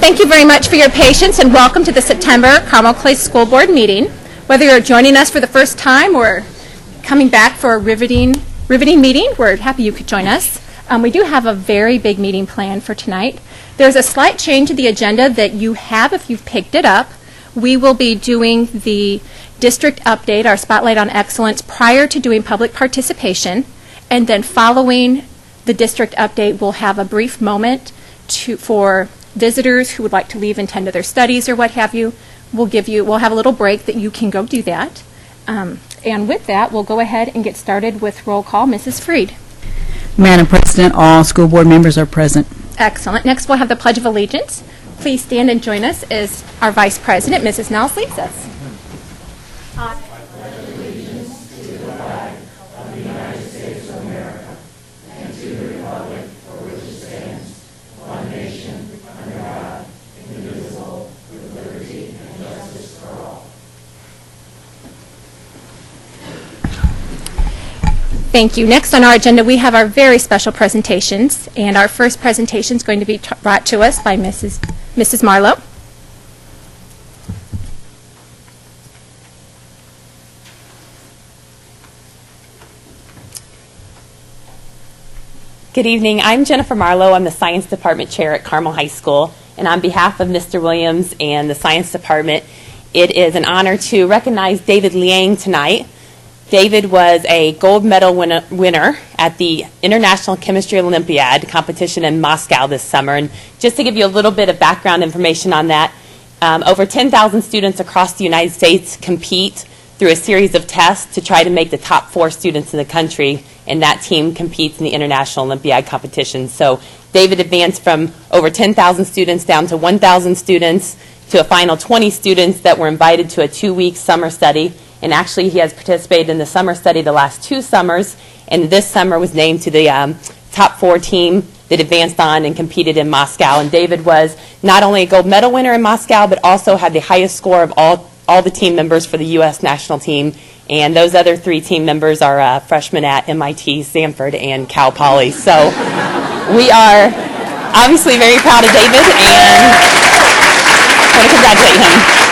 Thank you very much for your patience and welcome to the September Carmel Clay School Board meeting. Whether you're joining us for the first time or coming back for a riveting meeting, we're happy you could join us. We do have a very big meeting planned for tonight. There's a slight change to the agenda that you have if you've picked it up. We will be doing the district update, our Spotlight on Excellence, prior to doing public participation, and then following the district update, we'll have a brief moment for visitors who would like to leave and tend to their studies or what have you. We'll have a little break that you can go do that. And with that, we'll go ahead and get started with roll call. Mrs. Freed. Madam President, all school board members are present. Excellent. Next, we'll have the Pledge of Allegiance. Please stand and join us as our Vice President, Mrs. Niles, leads us. I pledge allegiance to the flag of the United States of America and to the republic for which it stands, one nation, under God, indivisible, with liberty and justice for all. Thank you. Next on our agenda, we have our very special presentations, and our first presentation is going to be brought to us by Mrs. Marlowe. Good evening. I'm Jennifer Marlowe. I'm the Science Department Chair at Carmel High School. And on behalf of Mr. Williams and the Science Department, it is an honor to recognize David Liang tonight. David was a gold medal winner at the International Chemistry Olympiad competition in Moscow this summer. And just to give you a little bit of background information on that, over 10,000 students across the United States compete through a series of tests to try to make the top 4 students in the country, and that team competes in the International Olympiad competition. So David advanced from over 10,000 students down to 1,000 students to a final 20 students that were invited to a 2-week summer study. And actually, he has participated in the summer study the last 2 summers, and this summer was named to the top 4 team that advanced on and competed in Moscow. And David was not only a gold medal winner in Moscow, but also had the highest score of all the team members for the U.S. national team. And those other 3 team members are freshmen at MIT, Stanford, and Cal Poly. So we are obviously very proud of David and want to congratulate him.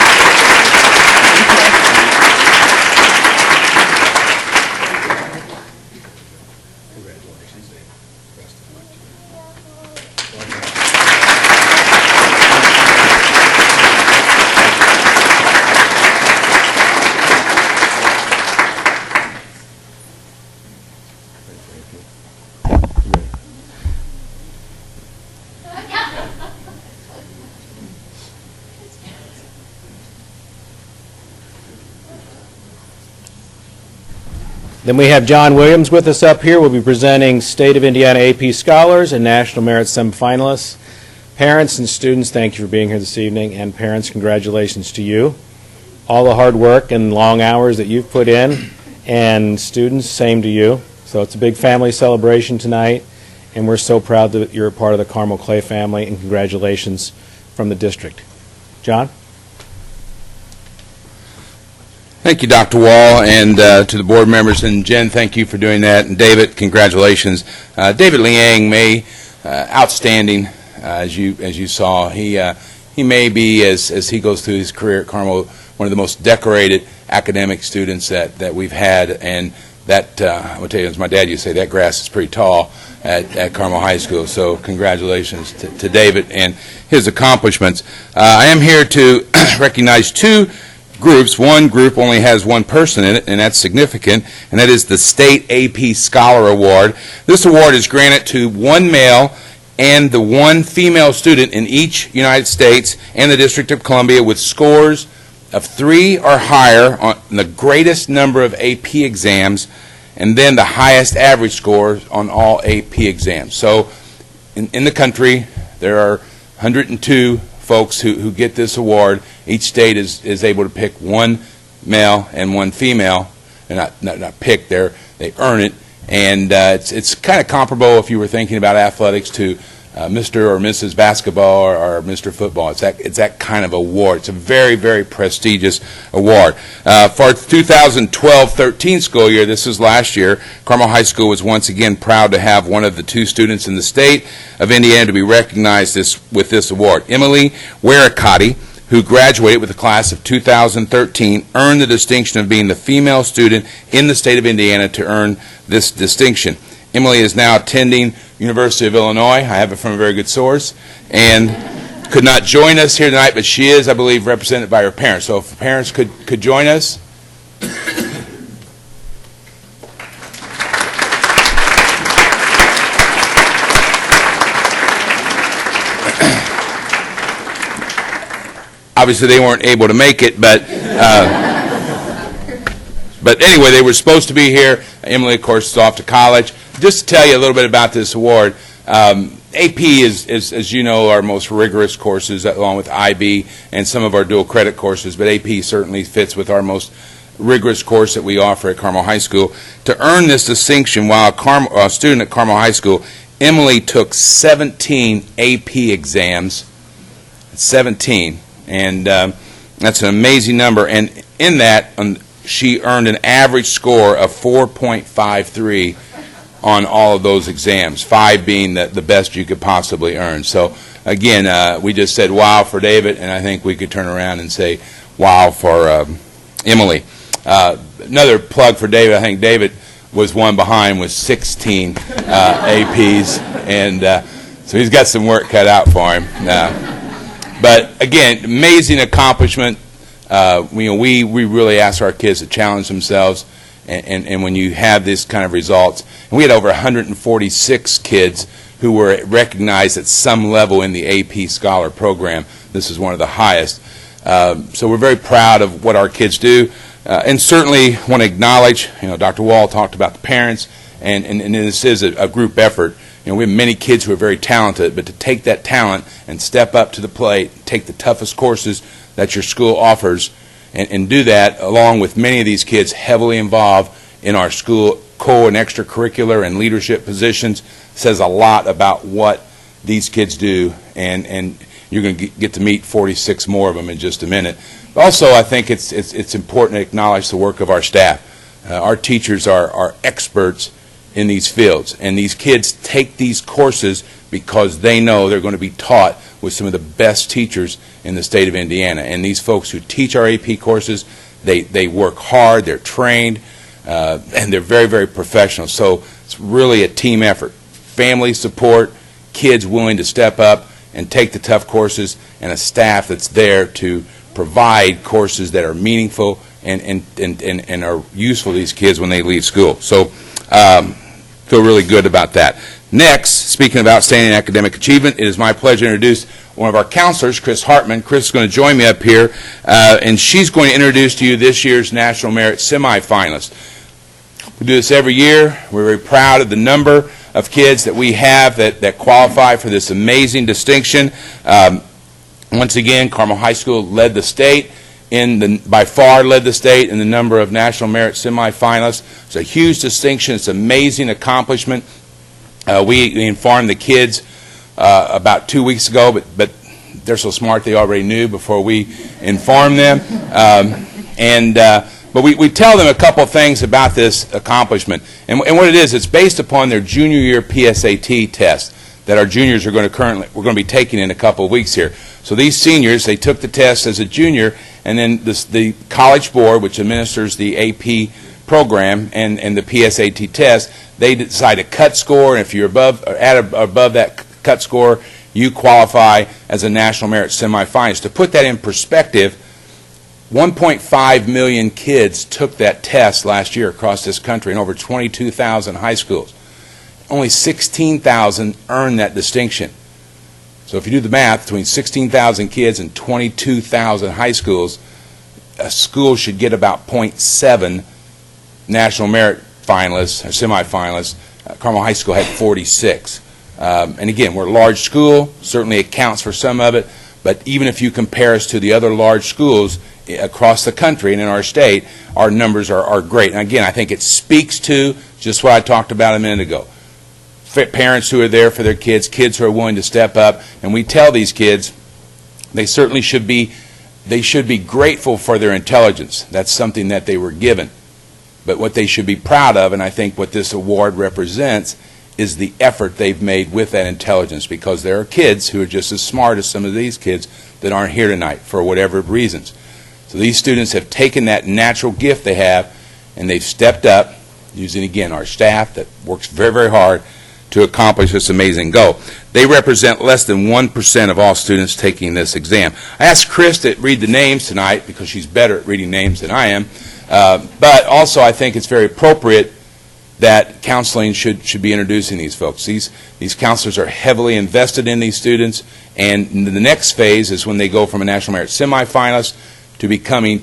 Then we have John Williams with us up here. We'll be presenting State of Indiana AP Scholars and National Merit Semifinalists. Parents and students, thank you for being here this evening. And parents, congratulations to you. All the hard work and long hours that you've put in. And students, same to you. So it's a big family celebration tonight. And we're so proud that you're a part of the Carmel Clay family. And congratulations from the district. John? Thank you, Dr. Wall, and to the board members. And Jen, thank you for doing that. And David, congratulations. David Liang, outstanding, as you saw. He may be, as he goes through his career at Carmel, one of the most decorated academic students that we've had. And that, I will tell you, as my dad used to say, that grass is pretty tall at Carmel High School. So congratulations to David and his accomplishments. I am here to recognize 2 groups. One group only has 1 person in it, and that's significant, and that is the State AP Scholar Award. This award is granted to 1 male and the 1 female student in each United States and the District of Columbia with scores of 3 or higher on the greatest number of AP exams, and then the highest average scores on all AP exams. So in the country, there are 102 folks who get this award. Each state is able to pick 1 male and 1 female, and not pick, they earn it. And it's kind of comparable, if you were thinking about athletics, to Mr. or Mrs. Basketball or Mr. Football. It's that kind of award. It's a very, very prestigious award. For our 2012-13 school year, this was last year, Carmel High School was once again proud to have one of the 2 students in the state of Indiana to be recognized with this award. Emily Waricotti, who graduated with the class of 2013, earned the distinction of being the female student in the state of Indiana to earn this distinction. Emily is now attending University of Illinois. I have it from a very good source, and could not join us here tonight, but she is, I believe, represented by her parents. So if the parents could join us. Obviously, they weren't able to make it, but anyway, they were supposed to be here. Emily, of course, is off to college. Just to tell you a little bit about this award, AP is, as you know, our most rigorous courses, along with IB and some of our dual credit courses, but AP certainly fits with our most rigorous course that we offer at Carmel High School. To earn this distinction while a student at Carmel High School, Emily took 17 AP exams, 17, and that's an amazing number, and in that, she earned an average score of 4.53 on all of those exams, 5 being the best you could possibly earn. So again, we just said wow for David, and I think we could turn around and say wow for Emily. Another plug for David, I think David was one behind with 16 APs, and so he's got some work cut out for him. But again, amazing accomplishment. We really ask our kids to challenge themselves, and when you have this kind of results, and we had over 146 kids who were recognized at some level in the AP Scholar program. This is one of the highest. So we're very proud of what our kids do, and certainly want to acknowledge, Dr. Wall talked about the parents, and this is a group effort. We have many kids who are very talented, but to take that talent and step up to the plate, take the toughest courses that your school offers, and do that along with many of these kids heavily involved in our school co- and extracurricular and leadership positions, says a lot about what these kids do, and you're going to get to meet 46 more of them in just a minute. But also, I think it's important to acknowledge the work of our staff. Our teachers are experts in these fields, and these kids take these courses because they know they're going to be taught with some of the best teachers in the state of Indiana. And these folks who teach our AP courses, they work hard, they're trained, and they're very, very professional. So it's really a team effort. Family support, kids willing to step up and take the tough courses, and a staff that's there to provide courses that are meaningful and are useful to these kids when they leave school. So feel really good about that. Next, speaking of outstanding academic achievement, it is my pleasure to introduce one of our counselors, Chris Hartman. Chris is going to join me up here, and she's going to introduce to you this year's National Merit Semifinalist. We do this every year. We're very proud of the number of kids that we have that qualify for this amazing distinction. Once again, Carmel High School led the state by far led the state in the number of National Merit Semifinalists. It's a huge distinction. It's an amazing accomplishment. We informed the kids about 2 weeks ago, but they're so smart they already knew before we informed them. But we tell them a couple things about this accomplishment. And what it is, it's based upon their junior year PSAT test that our juniors we're going to be taking in a couple of weeks here. So these seniors, they took the test as a junior, and then the College Board, which administers the AP program and the PSAT test, they decide a cut score, and if you're above that cut score, you qualify as a National Merit Semifinalist. To put that in perspective, 1.5 million kids took that test last year across this country in over 22,000 high schools. Only 16,000 earned that distinction. So if you do the math, between 16,000 kids and 22,000 high schools, a school should get about 0.7 National Merit finalists or semifinalists. Carmel High School had 46. And again, we're a large school, certainly accounts for some of it, but even if you compare us to the other large schools across the country and in our state, our numbers are great. And again, I think it speaks to just what I talked about a minute ago. parents who are there for their kids, kids who are willing to step up, and we tell these kids they certainly should be grateful for their intelligence. That's something that they were given. But what they should be proud of, and I think what this award represents, is the effort they've made with that intelligence, because there are kids who are just as smart as some of these kids that aren't here tonight for whatever reasons. So these students have taken that natural gift they have, and they've stepped up, using, again, our staff that works very, very hard to accomplish this amazing goal. They represent less than 1% of all students taking this exam. I asked Chris to read the names tonight because she's better at reading names than I am, but also I think it's very appropriate that counseling should be introducing these folks. These counselors are heavily invested in these students, and the next phase is when they go from a National Merit semifinalist to becoming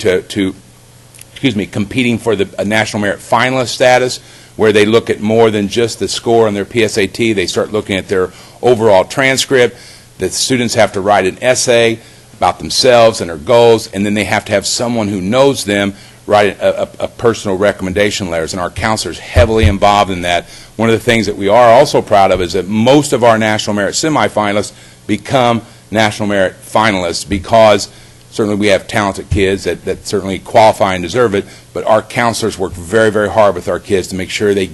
competing for a National Merit finalist status, where they look at more than just the score on their PSAT. They start looking at their overall transcript. The students have to write an essay about themselves and their goals, and then they have to have someone who knows them write a personal recommendation letters, and our counselors heavily involved in that. One of the things that we are also proud of is that most of our National Merit semifinalists become National Merit finalists, because certainly we have talented kids that certainly qualify and deserve it, but our counselors work very, very hard with our kids to make sure they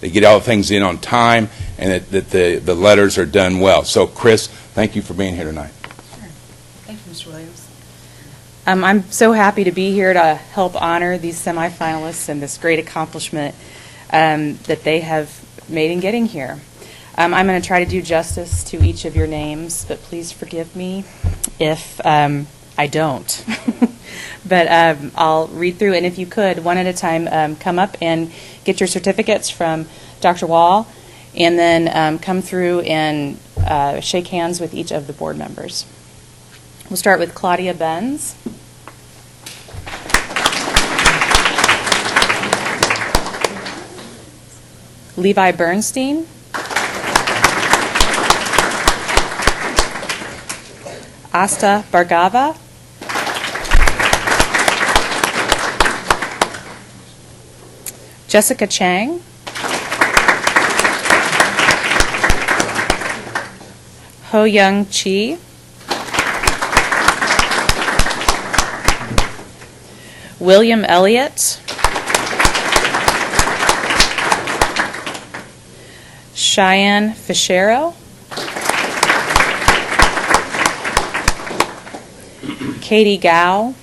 get all the things in on time, and that the letters are done well. So, Chris, thank you for being here tonight. Sure. Thank you, Mr. Williams. I'm so happy to be here to help honor these semifinalists and this great accomplishment that they have made in getting here. I'm going to try to do justice to each of your names, but please forgive me if I don't. But I'll read through, and if you could, one at a time, come up and get your certificates from Dr. Wall, and then come through and shake hands with each of the board members. We'll start with Claudia Benz. Levi Bernstein. Asta Bargava. Jessica Chang. Ho Young Chi. William Elliott. Cheyenne Fischero. Katie Gow.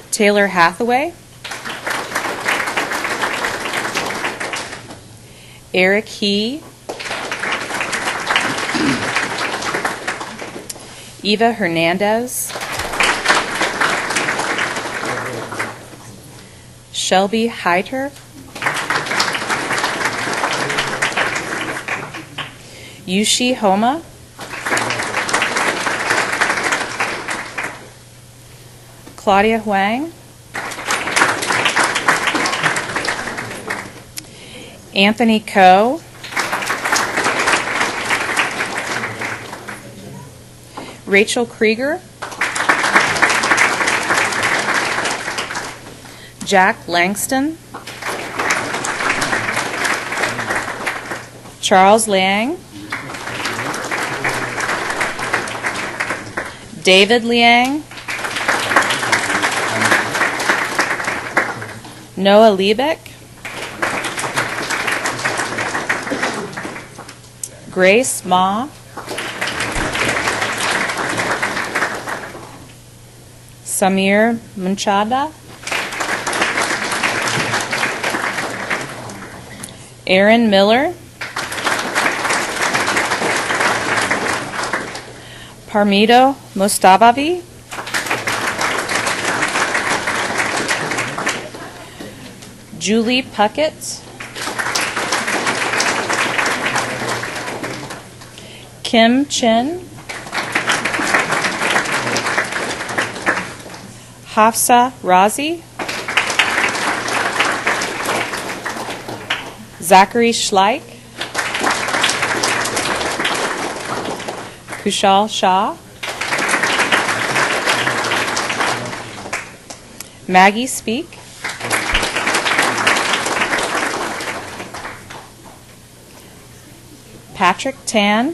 Taylor Hathaway. Eric He. Eva Hernandez. Shelby Heiter. Yushi Homa. Claudia Huang. Anthony Coe. Rachel Krieger. Jack Langston. Charles Liang. David Liang. Noah Liebeck. Grace Ma. Samir Munchada. Aaron Miller. Parmido Mustabavi. Julie Puckett. Kim Chin. Hafsa Razi. Zachary Schleich. Kushal Shah. Maggie Speak. Patrick Tan,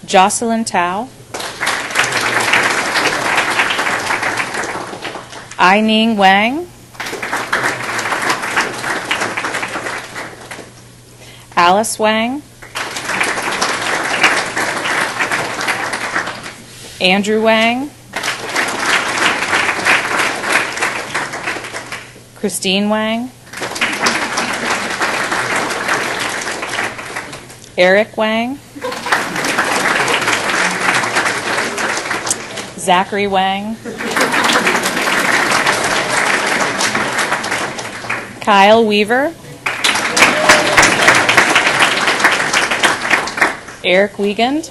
Jocelyn Tao, Ai-Ning Wang, Alice Wang, Andrew Wang, Christine Wang, Eric Wang, Zachary Wang, Kyle Weaver, Eric Wiegand,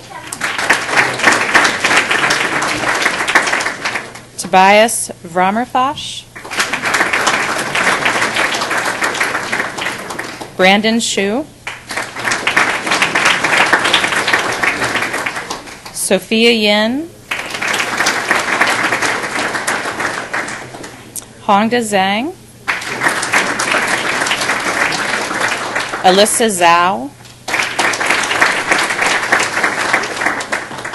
Tobias Vramerfash, Brandon Shu, Sophia Yin, Hongda Zhang, Alyssa Zhao,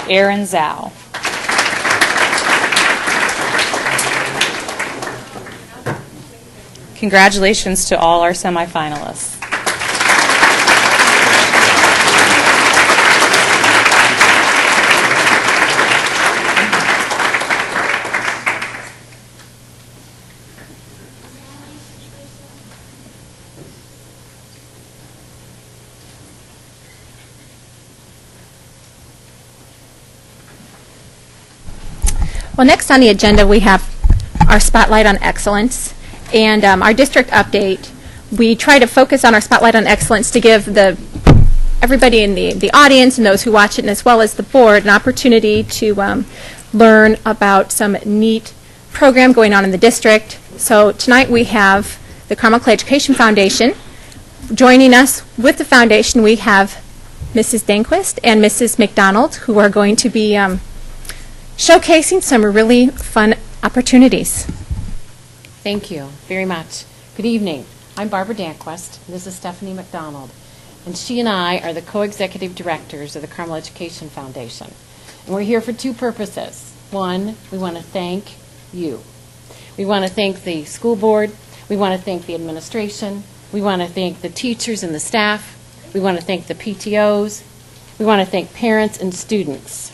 Aaron Zhao. Congratulations to all our semifinalists. Well, next on the agenda, we have our Spotlight on Excellence and our district update. We try to focus on our Spotlight on Excellence to give everybody in the audience and those who watch it, and as well as the board, an opportunity to learn about some neat program going on in the district. So tonight we have the Carmel Clay Education Foundation. Joining us with the foundation, we have Mrs. Dankquist and Mrs. McDonald, who are going to be showcasing some really fun opportunities. Thank you very much. Good evening. I'm Barbara Dankquist. This is Stephanie McDonald. And she and I are the co-executive directors of the Carmel Education Foundation. And we're here for two purposes. One, we want to thank you. We want to thank the school board. We want to thank the administration. We want to thank the teachers and the staff. We want to thank the PTOs. We want to thank parents and students.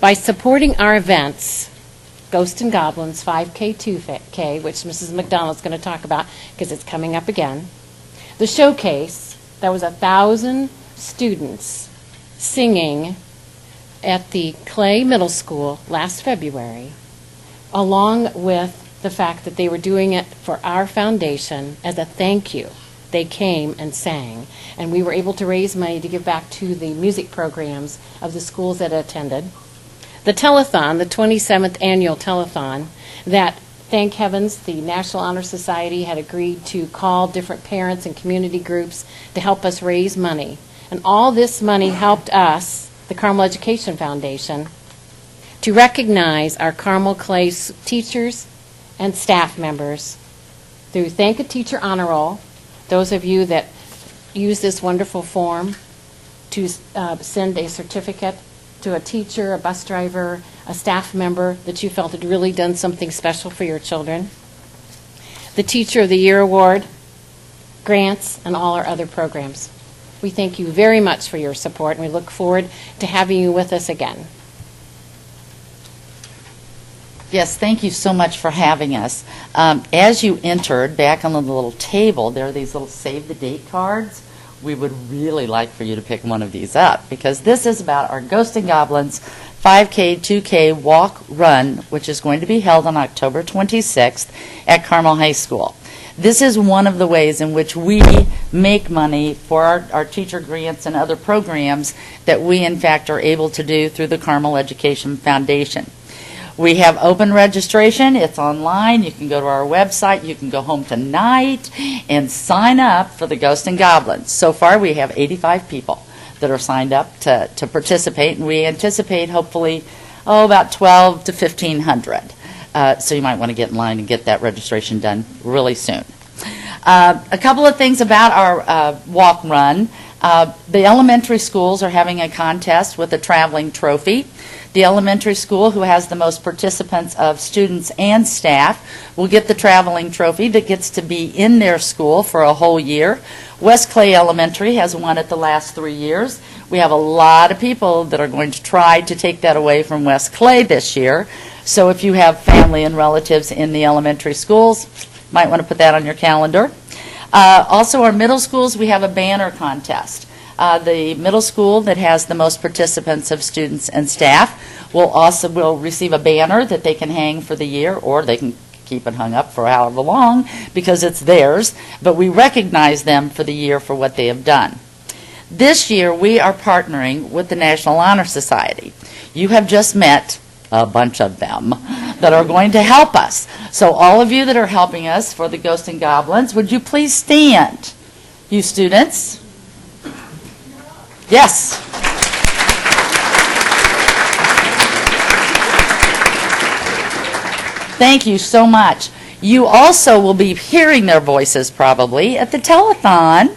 By supporting our events, Ghosts and Goblins 5K, 2K, which Mrs. McDonald's going to talk about because it's coming up again, the showcase, that was 1,000 students singing at the Clay Middle School last February, along with the fact that they were doing it for our foundation as a thank you. They came and sang, and we were able to raise money to give back to the music programs of the schools that attended. The telethon, the 27th annual telethon, that, thank heavens, the National Honor Society had agreed to call different parents and community groups to help us raise money. And all this money helped us, the Carmel Education Foundation, to recognize our Carmel Clay teachers and staff members through Thank a Teacher Honor Roll, those of you that use this wonderful form to send a certificate to a teacher, a bus driver, a staff member that you felt had really done something special for your children. The Teacher of the Year Award, grants, and all our other programs. We thank you very much for your support, and we look forward to having you with us again. Yes, thank you so much for having us. As you entered, back on the little table, there are these little save the date cards. We would really like for you to pick one of these up because this is about our Ghosts and Goblins 5K, 2K walk run, which is going to be held on October 26th at Carmel High School. This is one of the ways in which we make money for our teacher grants and other programs that we, in fact, are able to do through the Carmel Education Foundation. We have open registration. It's online. You can go to our website. You can go home tonight and sign up for the Ghosts and Goblins. So far, we have 85 people that are signed up to participate, and we anticipate hopefully, about 12 to 1,500. So you might want to get in line and get that registration done really soon. A couple of things about our walk run. The elementary schools are having a contest with a traveling trophy. The elementary school who has the most participants of students and staff will get the traveling trophy that gets to be in their school for a whole year. West Clay Elementary has won it the last 3 years. We have a lot of people that are going to try to take that away from West Clay this year. So if you have family and relatives in the elementary schools, might want to put that on your calendar. Also, our middle schools, we have a banner contest. The middle school that has the most participants of students and staff will receive a banner that they can hang for the year, or they can keep it hung up for however long because it's theirs, but we recognize them for the year for what they have done. This year, we are partnering with the National Honor Society. You have just met a bunch of them that are going to help us. So all of you that are helping us for the Ghosts and Goblins, would you please stand? You students? Yes. Thank you so much. You also will be hearing their voices probably at the telethon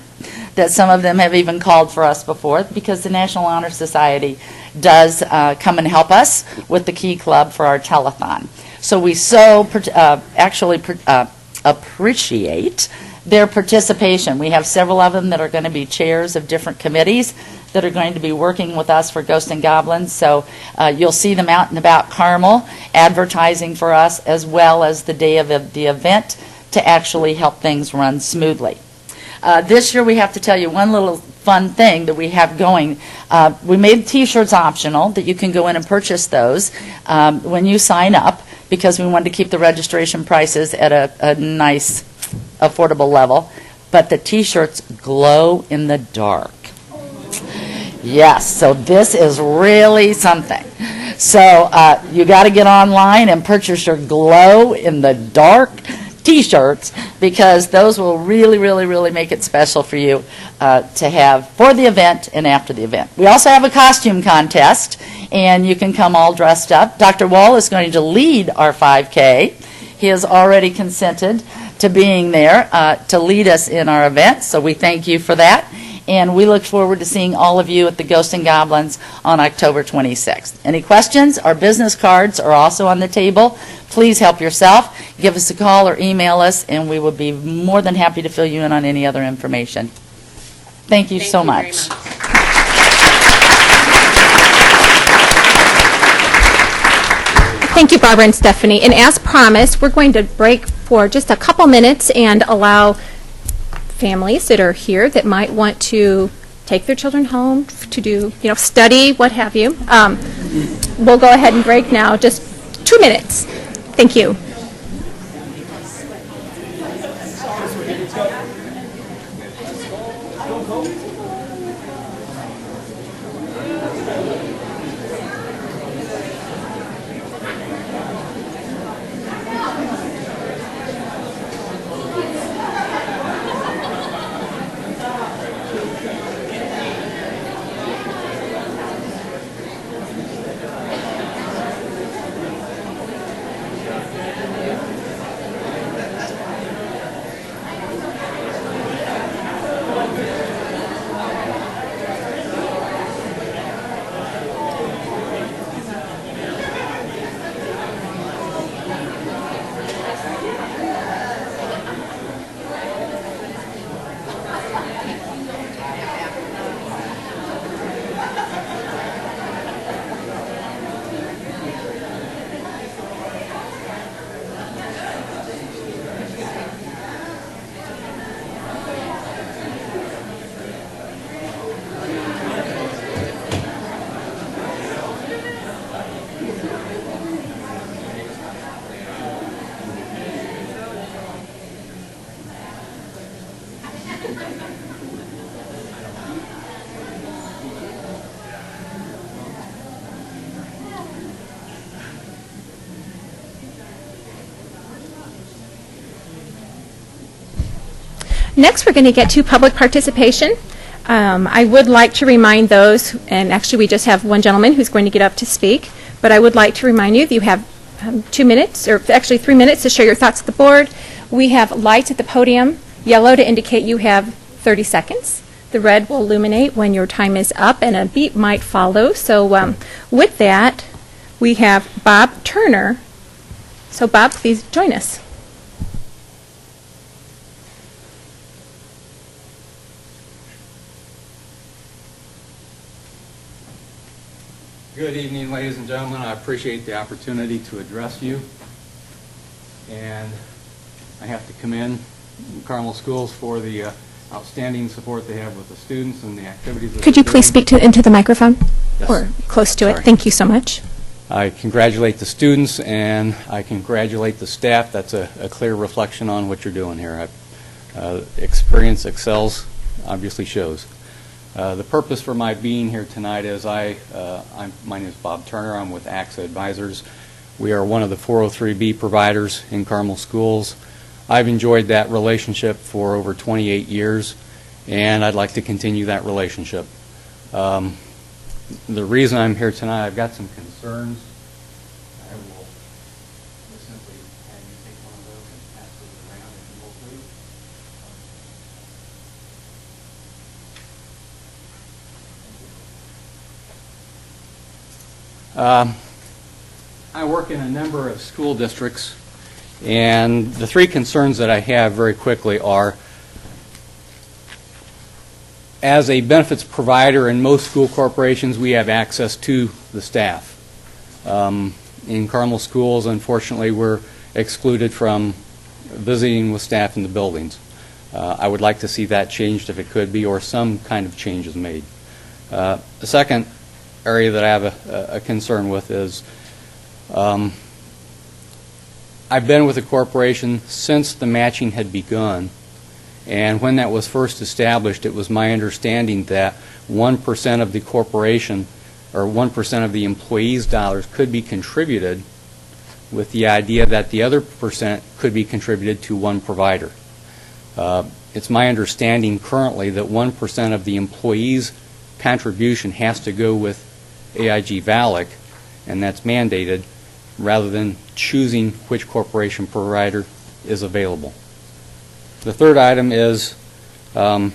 that some of them have even called for us before, because the National Honor Society does come and help us with the Key Club for our telethon. So we appreciate their participation. We have several of them that are going to be chairs of different committees that are going to be working with us for Ghosts and Goblins. So you'll see them out and about Carmel advertising for us, as well as the day of the event, to actually help things run smoothly. This year we have to tell you one little fun thing that we have going. We made T-shirts optional, that you can go in and purchase those when you sign up, because we wanted to keep the registration prices at a nice, affordable level. But the T-shirts glow in the dark. Yes, so this is really something. So you got to get online and purchase your glow in the dark T-shirts, because those will really, really, really make it special for you to have for the event and after the event. We also have a costume contest, and you can come all dressed up. Dr. Wall is going to lead our 5K. He has already consented to being there to lead us in our event, so we thank you for that. And we look forward to seeing all of you at the Ghosts and Goblins on October 26th. Any questions? Our business cards are also on the table. Please help yourself. Give us a call or email us, and we will be more than happy to fill you in on any other information. Thank you so much. Thank you, Barbara and Stephanie. And as promised, we're going to break for just a couple minutes and allow families that are here that might want to take their children home to do, study, what have you. We'll go ahead and break now, just 2 minutes. Thank you. Next, we're going to get to public participation. I would like to remind those, and actually we just have one gentleman who's going to get up to speak, but I would like to remind you that you have 2 minutes, or actually 3 minutes, to share your thoughts at the board. We have lights at the podium yellow to indicate you have 30 seconds. The red will illuminate when your time is up, and a beep might follow. So with that, we have Bob Turner. So Bob, please join us. Good evening, ladies and gentlemen. I appreciate the opportunity to address you. And I have to commend Carmel Schools for the outstanding support they have with the students and the activities that Could you they're please doing. speak into the microphone? Yes. Or close to it? Sorry. Thank you so much. I congratulate the students and I congratulate the staff. That's a clear reflection on what you're doing here. Experience excels, obviously shows. The purpose for my being here tonight is my name is Bob Turner. I'm with AXA Advisors. We are one of the 403B providers in Carmel Schools. I've enjoyed that relationship for over 28 years, and I'd like to continue that relationship. The reason I'm here tonight, I've got some concerns. I will just simply have you take one of those and pass those around if you will, please. I work in a number of school districts, and the three concerns that I have very quickly are, as a benefits provider in most school corporations, we have access to the staff. In Carmel Schools, unfortunately, we're excluded from visiting with staff in the buildings. I would like to see that changed if it could be, or some kind of changes made. The second area that I have a concern with is I've been with the corporation since the matching had begun, and when that was first established, it was my understanding that 1% of the corporation or 1% of the employees' dollars could be contributed, with the idea that the other percent could be contributed to one provider. It's my understanding currently that 1% of the employees' contribution has to go with AIG VALIC, and that's mandated, rather than choosing which corporation provider is available. The third item is Carmel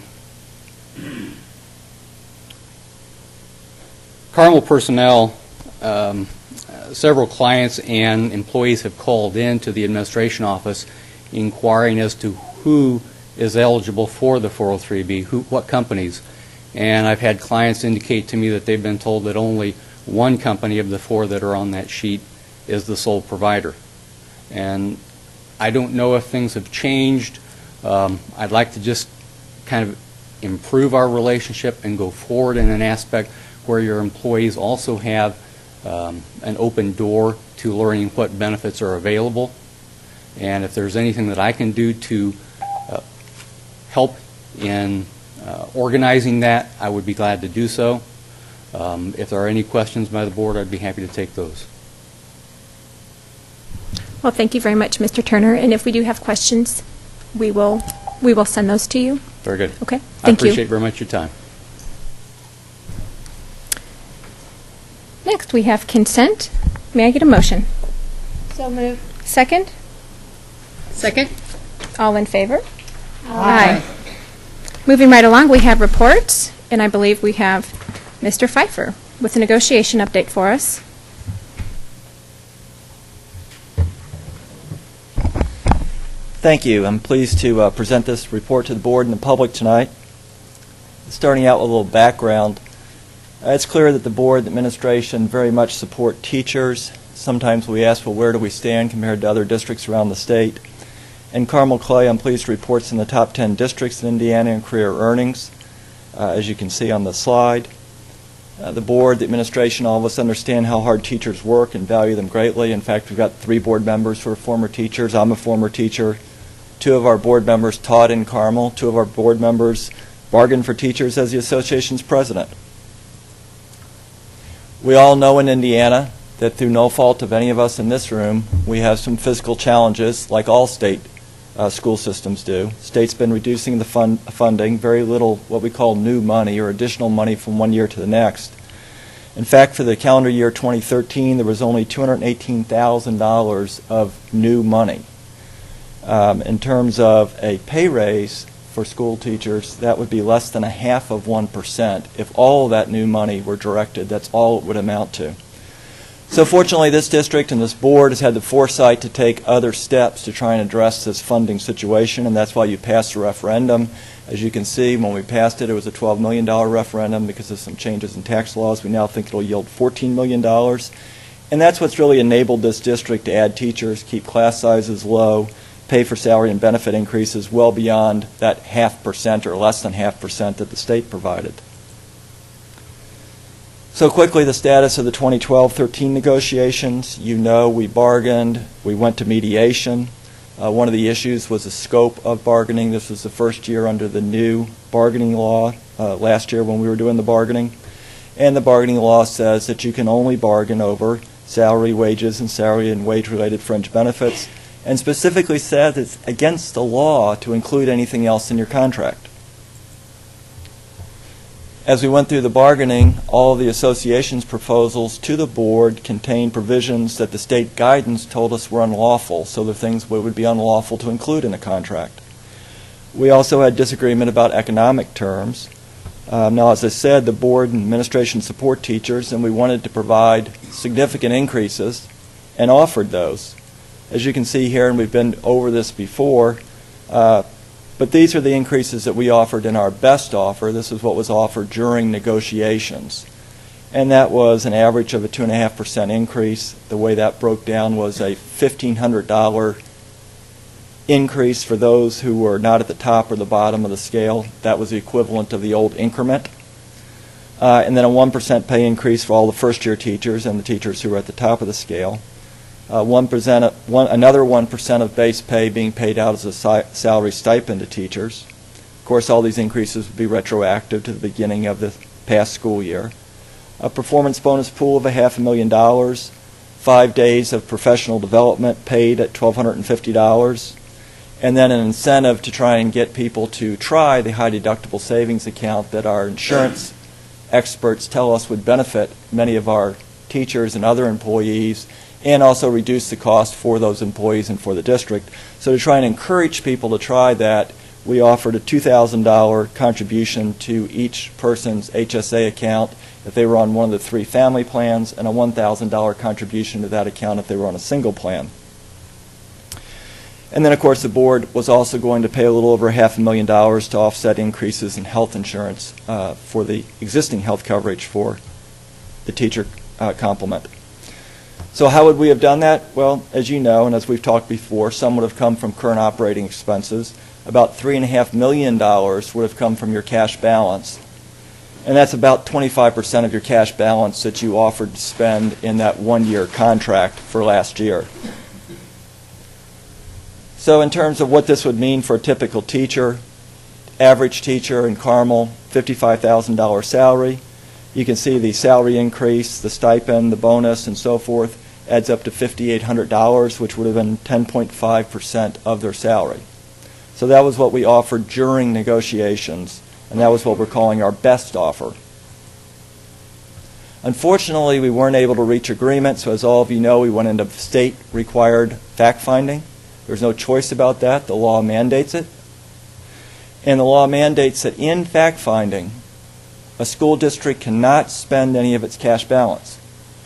Personnel, several clients and employees have called in to the administration office inquiring as to who is eligible for the 403B, what companies. And I've had clients indicate to me that they've been told that only one company of the four that are on that sheet is the sole provider. And I don't know if things have changed. I'd like to just kind of improve our relationship and go forward in an aspect where your employees also have an open door to learning what benefits are available. And if there's anything that I can do to help in organizing that, I would be glad to do so. If there are any questions by the board, I'd be happy to take those. Well, thank you very much, Mr. Turner. And if we do have questions, we will send those to you. Very good. Okay. I Thank you. appreciate very much your time. Next, we have consent. May I get a motion? So moved. Second? Second. All in favor? Aye. Moving right along, we have reports, and I believe we have Mr. Pfeiffer with a negotiation update for us. Thank you. I'm pleased to present this report to the board and the public tonight. Starting out with a little background, it's clear that the board and the administration very much support teachers. Sometimes we ask, well, where do we stand compared to other districts around the state? And Carmel Clay, I'm pleased to report, is in the top 10 districts in Indiana in career earnings, as you can see on the slide. The board, the administration, all of us understand how hard teachers work and value them greatly. In fact, we've got 3 board members who are former teachers. I'm a former teacher. 2 of our board members taught in Carmel. 2 of our board members bargained for teachers as the association's president. We all know in Indiana that through no fault of any of us in this room, we have some fiscal challenges, like all state school systems do. State's been reducing the funding, very little what we call new money or additional money from one year to the next. In fact, for the calendar year 2013, there was only $218,000 of new money. In terms of a pay raise for school teachers, that would be less than 0.5%. If all of that new money were directed, that's all it would amount to. So fortunately, this district and this board has had the foresight to take other steps to try and address this funding situation, and that's why you passed a referendum. As you can see, when we passed it, it was a $12 million referendum because of some changes in tax laws. We now think it'll yield $14 million. And that's what's really enabled this district to add teachers, keep class sizes low, pay for salary and benefit increases well beyond that 0.5% or less than 0.5% that the state provided. So quickly, the status of the 2012-13 negotiations. You know, we bargained, we went to mediation. One of the issues was the scope of bargaining. This was the first year under the new bargaining law last year when we were doing the bargaining. And the bargaining law says that you can only bargain over salary, wages, and salary and wage-related fringe benefits, and specifically says it's against the law to include anything else in your contract. As we went through the bargaining, all of the association's proposals to the board contained provisions that the state guidance told us were unlawful, so the things would be unlawful to include in a contract. We also had disagreement about economic terms. Now, as I said, the board and administration support teachers, and we wanted to provide significant increases and offered those. As you can see here, and we've been over this before, but these are the increases that we offered in our best offer. This is what was offered during negotiations. And that was an average of a 2.5% increase. The way that broke down was a $1,500 increase for those who were not at the top or the bottom of the scale. That was the equivalent of the old increment. And then a 1% pay increase for all the first-year teachers and the teachers who were at the top of the scale. Another 1% of base pay being paid out as a salary stipend to teachers. Of course, all these increases would be retroactive to the beginning of the past school year. A performance bonus pool of $500,000, 5 days of professional development paid at $1,250, and then an incentive to try and get people to try the high deductible savings account that our insurance experts tell us would benefit many of our teachers and other employees, and also reduce the cost for those employees and for the district. So to try and encourage people to try that, we offered a $2,000 contribution to each person's HSA account if they were on one of the 3 family plans, and a $1,000 contribution to that account if they were on a single plan. And then, of course, the board was also going to pay a little over $500,000 to offset increases in health insurance for the existing health coverage for the teacher complement. So how would we have done that? Well, as you know, and as we've talked before, some would have come from current operating expenses. About $3.5 million would have come from your cash balance. And that's about 25% of your cash balance that you offered to spend in that 1-year contract for last year. So in terms of what this would mean for a typical teacher, average teacher in Carmel, $55,000 salary. You can see the salary increase, the stipend, the bonus, and so forth adds up to $5,800, which would have been 10.5% of their salary. So that was what we offered during negotiations, and that was what we're calling our best offer. Unfortunately, we weren't able to reach agreement, so as all of you know, we went into state-required fact-finding. There's no choice about that. The law mandates it. And the law mandates that in fact-finding, a school district cannot spend any of its cash balance.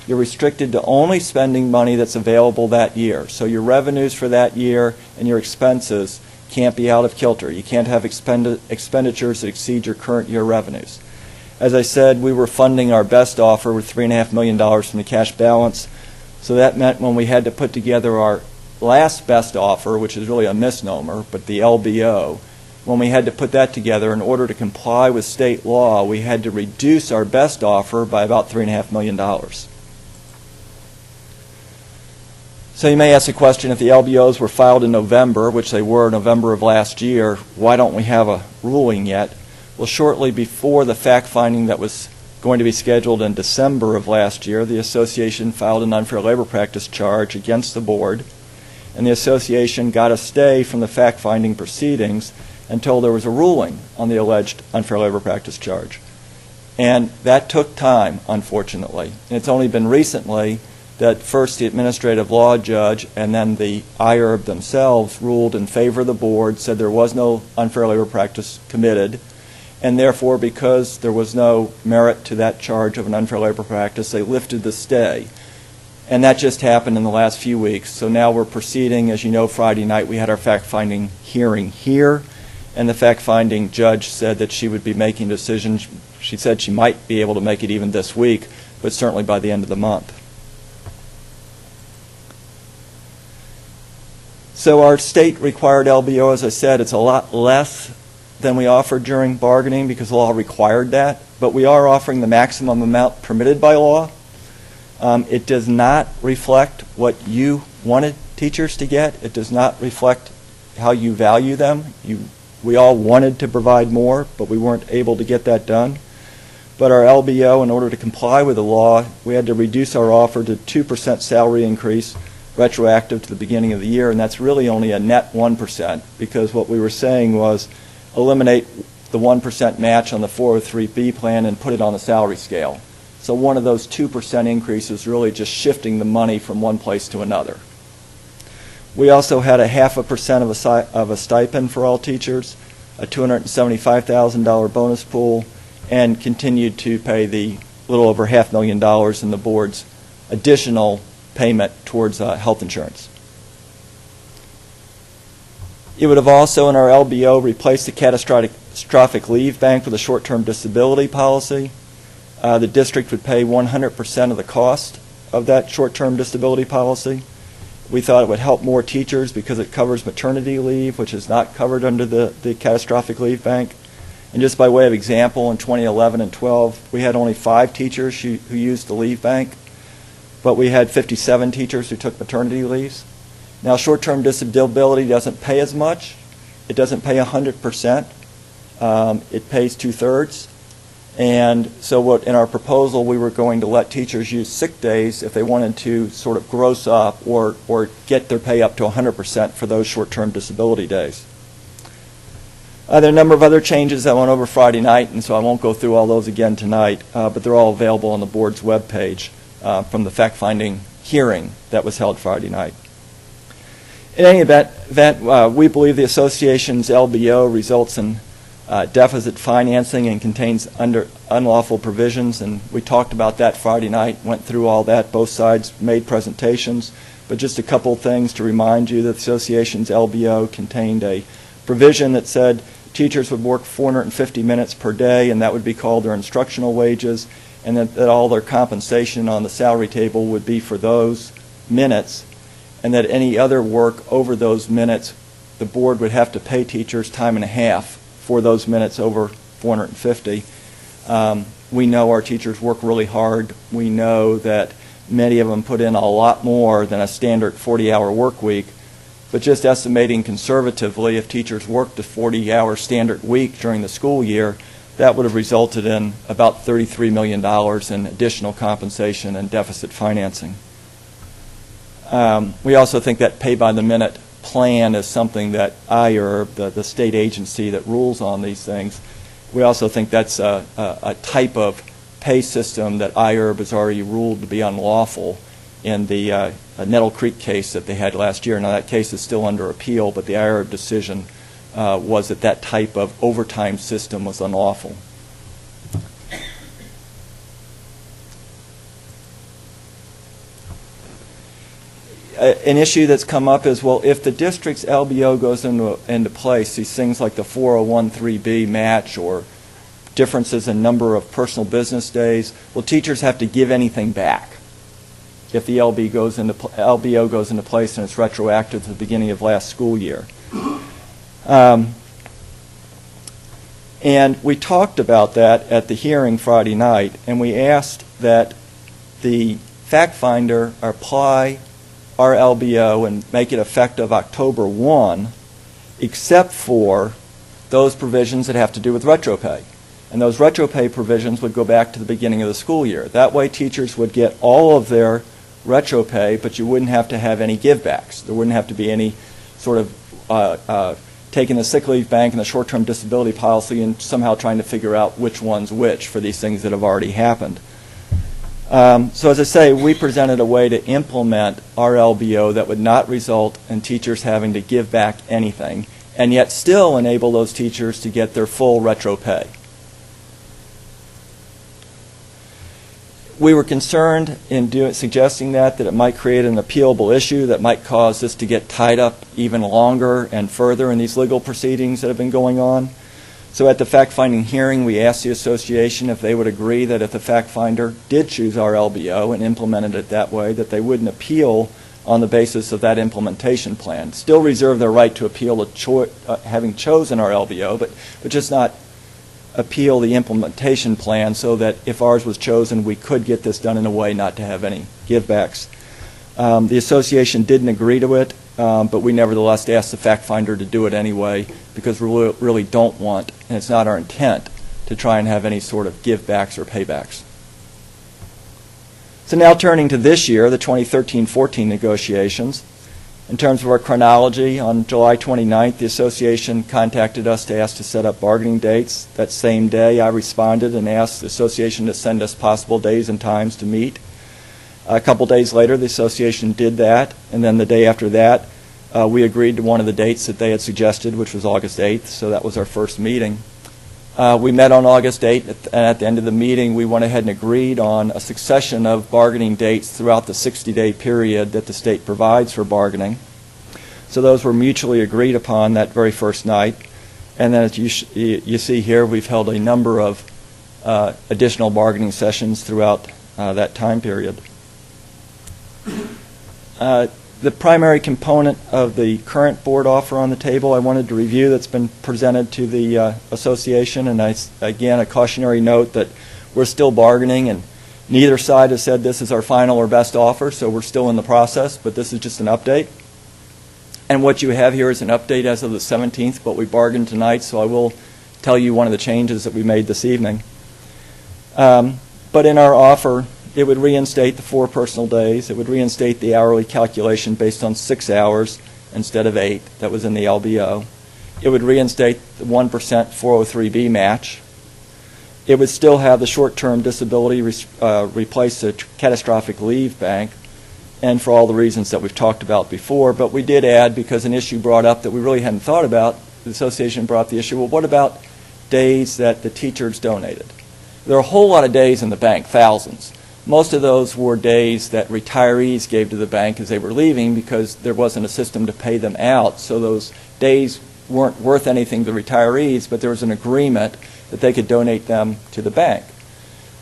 You're restricted to only spending money that's available that year. So your revenues for that year and your expenses can't be out of kilter. You can't have expenditures that exceed your current year revenues. As I said, we were funding our best offer with $3.5 million from the cash balance. So that meant when we had to put together our last best offer, which is really a misnomer, but the LBO, when we had to put that together in order to comply with state law, we had to reduce our best offer by about $3.5 million. So you may ask the question, if the LBOs were filed in November, which they were November of last year, why don't we have a ruling yet? Well, shortly before the fact-finding that was going to be scheduled in December of last year, the association filed an unfair labor practice charge against the board, and the association got a stay from the fact-finding proceedings until there was a ruling on the alleged unfair labor practice charge. And that took time, unfortunately. And it's only been recently that first the administrative law judge and then the IRB themselves ruled in favor of the board, said there was no unfair labor practice committed, and therefore, because there was no merit to that charge of an unfair labor practice, they lifted the stay. And that just happened in the last few weeks. So now we're proceeding. As you know, Friday night we had our fact-finding hearing here, and the fact-finding judge said that she would be making decisions. She said she might be able to make it even this week, but certainly by the end of the month. So our state-required LBO, as I said, it's a lot less than we offered during bargaining because the law required that, but we are offering the maximum amount permitted by law. It does not reflect what you wanted teachers to get. It does not reflect how you value them. We all wanted to provide more, but we weren't able to get that done. But our LBO, in order to comply with the law, we had to reduce our offer to 2% salary increase retroactive to the beginning of the year, and that's really only a net 1%, because what we were saying was eliminate the 1% match on the 403B plan and put it on the salary scale. So one of those 2% increases really just shifting the money from one place to another. We also had a 0.5% of a stipend for all teachers, a $275,000 bonus pool, and continued to pay the little over $500,000 in the board's additional payment towards health insurance. It would have also, in our LBO, replaced the catastrophic leave bank with a short-term disability policy. The district would pay 100% of the cost of that short-term disability policy. We thought it would help more teachers because it covers maternity leave, which is not covered under the catastrophic leave bank. And just by way of example, in 2011 and 12, we had only 5 teachers who used the leave bank, but we had 57 teachers who took maternity leaves. Now, short-term disability doesn't pay as much. It doesn't pay 100%. It pays 2/3. And so in our proposal, we were going to let teachers use sick days if they wanted to sort of gross up or get their pay up to 100% for those short-term disability days. There are a number of other changes that went over Friday night, and so I won't go through all those again tonight, but they're all available on the board's webpage from the fact-finding hearing that was held Friday night. In any event, we believe the association's LBO results in deficit financing and contains unlawful provisions, and we talked about that Friday night, went through all that. Both sides made presentations, but just a couple things to remind you that the association's LBO contained a provision that said teachers would work 450 minutes per day, and that would be called their instructional wages, and that all their compensation on the salary table would be for those minutes, and that any other work over those minutes, the board would have to pay teachers time and a half for those minutes over 450. We know our teachers work really hard. We know that many of them put in a lot more than a standard 40-hour work week. But just estimating conservatively, if teachers worked a 40-hour standard week during the school year, that would have resulted in about $33 million in additional compensation and deficit financing. We also think that pay-by-the-minute plan is something that IRB, the state agency that rules on these things, we also think that's a type of pay system that IRB has already ruled to be unlawful in the Nettle Creek case that they had last year. Now, that case is still under appeal, but the IRB decision was that that type of overtime system was unlawful. An issue that's come up is, well, if the district's LBO goes into place, these things like the 401(3)B match or differences in number of personal business days, will teachers have to give anything back if the LBO goes into place and it's retroactive to the beginning of last school year? And we talked about that at the hearing Friday night, and we asked that the fact finder apply our LBO and make it effective October 1, except for those provisions that have to do with retro pay. And those retro pay provisions would go back to the beginning of the school year. That way teachers would get all of their retro pay, but you wouldn't have to have any givebacks. There wouldn't have to be any sort of taking the sick leave bank and the short-term disability policy and somehow trying to figure out which one's which for these things that have already happened. So as I say, we presented a way to implement our LBO that would not result in teachers having to give back anything, and yet still enable those teachers to get their full retro pay. We were concerned in suggesting that it might create an appealable issue that might cause this to get tied up even longer and further in these legal proceedings that have been going on. So at the fact-finding hearing, we asked the association if they would agree that if the fact finder did choose our LBO and implemented it that way, that they wouldn't appeal on the basis of that implementation plan. Still reserve their right to appeal having chosen our LBO, but just not appeal the implementation plan, so that if ours was chosen, we could get this done in a way not to have any givebacks. The association didn't agree to it, but we nevertheless asked the fact finder to do it anyway, because we really don't want, and it's not our intent, to try and have any sort of givebacks or paybacks. So now turning to this year, the 2013-14 negotiations. In terms of our chronology, on July 29th, the association contacted us to ask to set up bargaining dates. That same day, I responded and asked the association to send us possible days and times to meet. A couple days later, the association did that, and then the day after that, we agreed to one of the dates that they had suggested, which was August 8th, so that was our first meeting. We met on August 8th, and at the end of the meeting, we went ahead and agreed on a succession of bargaining dates throughout the 60-day period that the state provides for bargaining. So those were mutually agreed upon that very first night. And then as you see here, we've held a number of additional bargaining sessions throughout that time period. The primary component of the current board offer on the table I wanted to review that's been presented to the association, and again, a cautionary note that we're still bargaining, and neither side has said this is our final or best offer, so we're still in the process, but this is just an update. And what you have here is an update as of the 17th, but we bargained tonight, so I will tell you one of the changes that we made this evening. But in our offer, it would reinstate the 4 personal days. It would reinstate the hourly calculation based on 6 hours instead of 8 that was in the LBO. It would reinstate the 1% 403B match. It would still have the short-term disability replace the catastrophic leave bank, and for all the reasons that we've talked about before. But we did add, because an issue brought up that we really hadn't thought about, the association brought the issue, well, what about days that the teachers donated? There are a whole lot of days in the bank, thousands. Most of those were days that retirees gave to the bank as they were leaving because there wasn't a system to pay them out. So those days weren't worth anything to the retirees, but there was an agreement that they could donate them to the bank.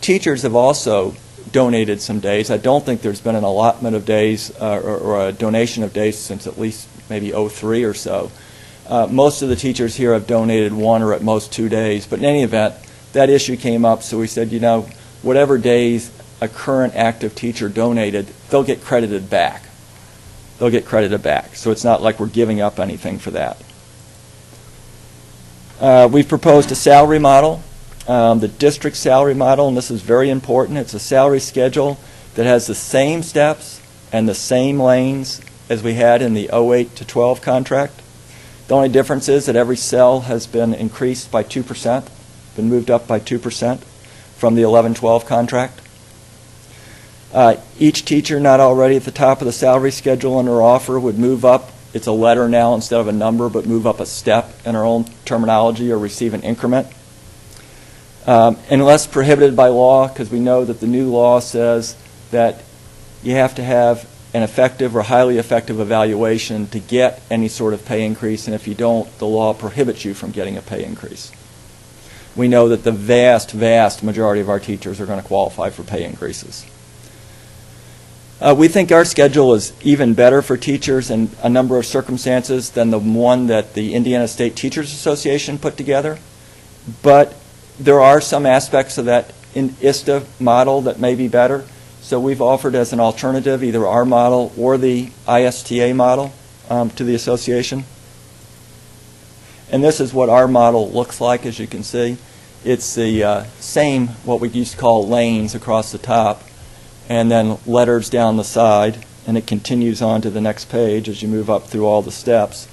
Teachers have also donated some days. I don't think there's been an allotment of days or a donation of days since at least maybe 03 or so. Most of the teachers here have donated 1 or at most 2 days. But in any event, that issue came up, so we said, whatever days a current active teacher donated, they'll get credited back. They'll get credited back. So it's not like we're giving up anything for that. We've proposed a salary model, the district salary model, and this is very important. It's a salary schedule that has the same steps and the same lanes as we had in the 08 to 12 contract. The only difference is that every cell has been increased by 2%, been moved up by 2% from the 11-12 contract. Each teacher not already at the top of the salary schedule in our offer would move up. It's a letter now instead of a number, but move up a step in our own terminology or receive an increment. Unless prohibited by law, because we know that the new law says that you have to have an effective or highly effective evaluation to get any sort of pay increase, and if you don't, the law prohibits you from getting a pay increase. We know that the vast, vast majority of our teachers are going to qualify for pay increases. We think our schedule is even better for teachers in a number of circumstances than the one that the Indiana State Teachers Association put together. But there are some aspects of that ISTA model that may be better. So we've offered as an alternative either our model or the ISTA model to the association. And this is what our model looks like, as you can see. It's the same, what we used to call lanes across the top, and then letters down the side, and it continues on to the next page as you move up through all the steps.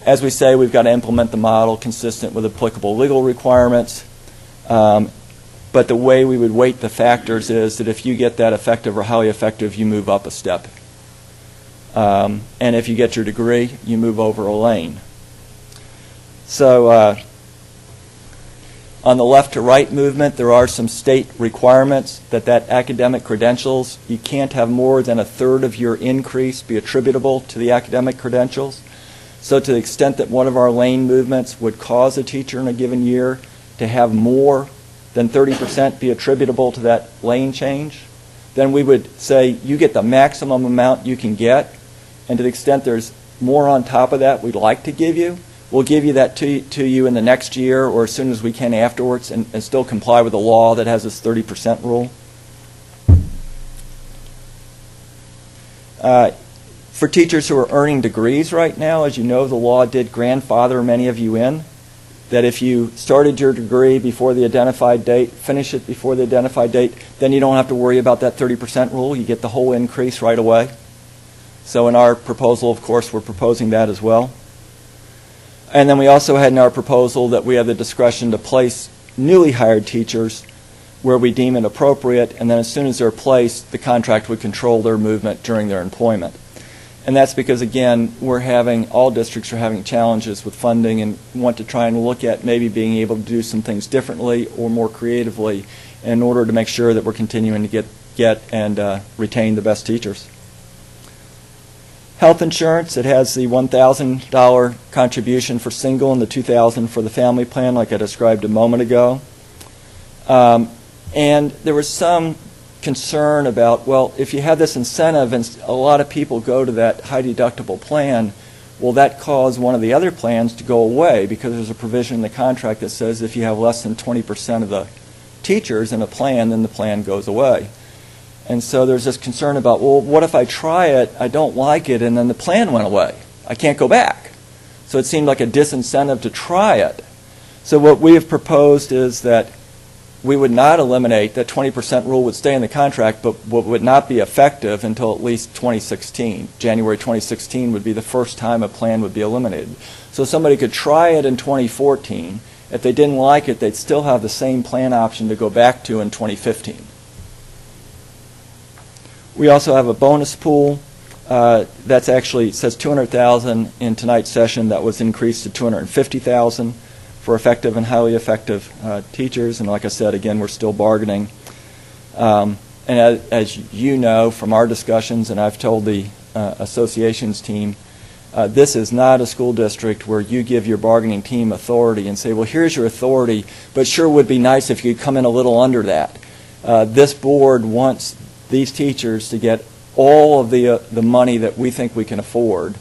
As we say, we've got to implement the model consistent with applicable legal requirements. But the way we would weight the factors is that if you get that effective or highly effective, you move up a step. And if you get your degree, you move over a lane. So on the left to right movement, there are some state requirements that academic credentials, you can't have more than a third of your increase be attributable to the academic credentials. So to the extent that one of our lane movements would cause a teacher in a given year to have more than 30% be attributable to that lane change, then we would say you get the maximum amount you can get, and to the extent there's more on top of that we'd like to give you, we'll give you that to you in the next year or as soon as we can afterwards and still comply with the law that has this 30% rule. For teachers who are earning degrees right now, as you know, the law did grandfather many of you in, that if you started your degree before the identified date, finish it before the identified date, then you don't have to worry about that 30% rule. You get the whole increase right away. So in our proposal, of course, we're proposing that as well. And then we also had in our proposal that we have the discretion to place newly hired teachers where we deem it appropriate, and then as soon as they're placed, the contract would control their movement during their employment. And that's because, again, all districts are having challenges with funding and want to try and look at maybe being able to do some things differently or more creatively in order to make sure that we're continuing to get and retain the best teachers. Health insurance, it has the $1,000 contribution for single and the $2,000 for the family plan, like I described a moment ago. And there was some concern about, well, if you have this incentive and a lot of people go to that high deductible plan, will that cause one of the other plans to go away? Because there's a provision in the contract that says if you have less than 20% of the teachers in a plan, then the plan goes away. And so there's this concern about, well, what if I try it, I don't like it, and then the plan went away? I can't go back. So it seemed like a disincentive to try it. So what we have proposed is that we would not eliminate that 20% rule would stay in the contract, but would not be effective until at least 2016. January 2016 would be the first time a plan would be eliminated. So somebody could try it in 2014. If they didn't like it, they'd still have the same plan option to go back to in 2015. We also have a bonus pool. That's actually, it says $200,000 in tonight's session. That was increased to $250,000 for effective and highly effective teachers. And like I said, again, we're still bargaining. And as you know from our discussions, and I've told the associations team, this is not a school district where you give your bargaining team authority and say, well, here's your authority, but sure would be nice if you could come in a little under that. This board wants these teachers to get all of the money that we think we can afford,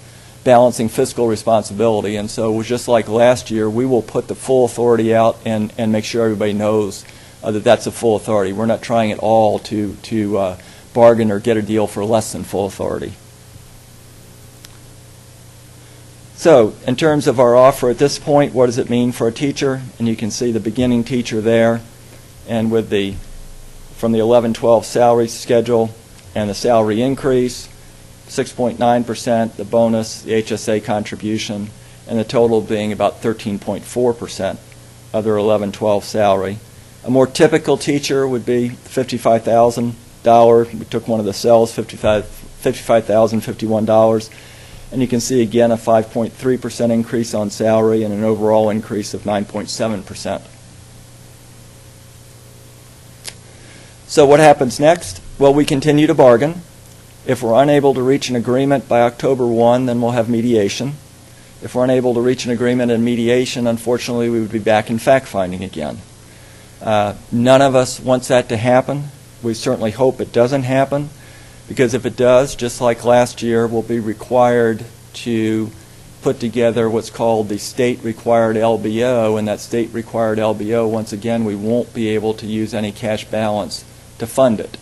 balancing fiscal responsibility. And so just like last year, we will put the full authority out and make sure everybody knows that that's a full authority. We're not trying at all to bargain or get a deal for less than full authority. So in terms of our offer at this point, what does it mean for a teacher? And you can see the beginning teacher there, and with from the 11-12 salary schedule and the salary increase, 6.9%, the bonus, the HSA contribution, and the total being about 13.4% of their 11-12 salary. A more typical teacher would be $55,000. We took one of the cells, $55,051. And you can see again a 5.3% increase on salary and an overall increase of 9.7%. So what happens next? Well, we continue to bargain. If we're unable to reach an agreement by October 1, then we'll have mediation. If we're unable to reach an agreement in mediation, unfortunately, we would be back in fact-finding again. None of us wants that to happen. We certainly hope it doesn't happen, because if it does, just like last year, we'll be required to put together what's called the state-required LBO, and that state-required LBO, once again, we won't be able to use any cash balance to fund it.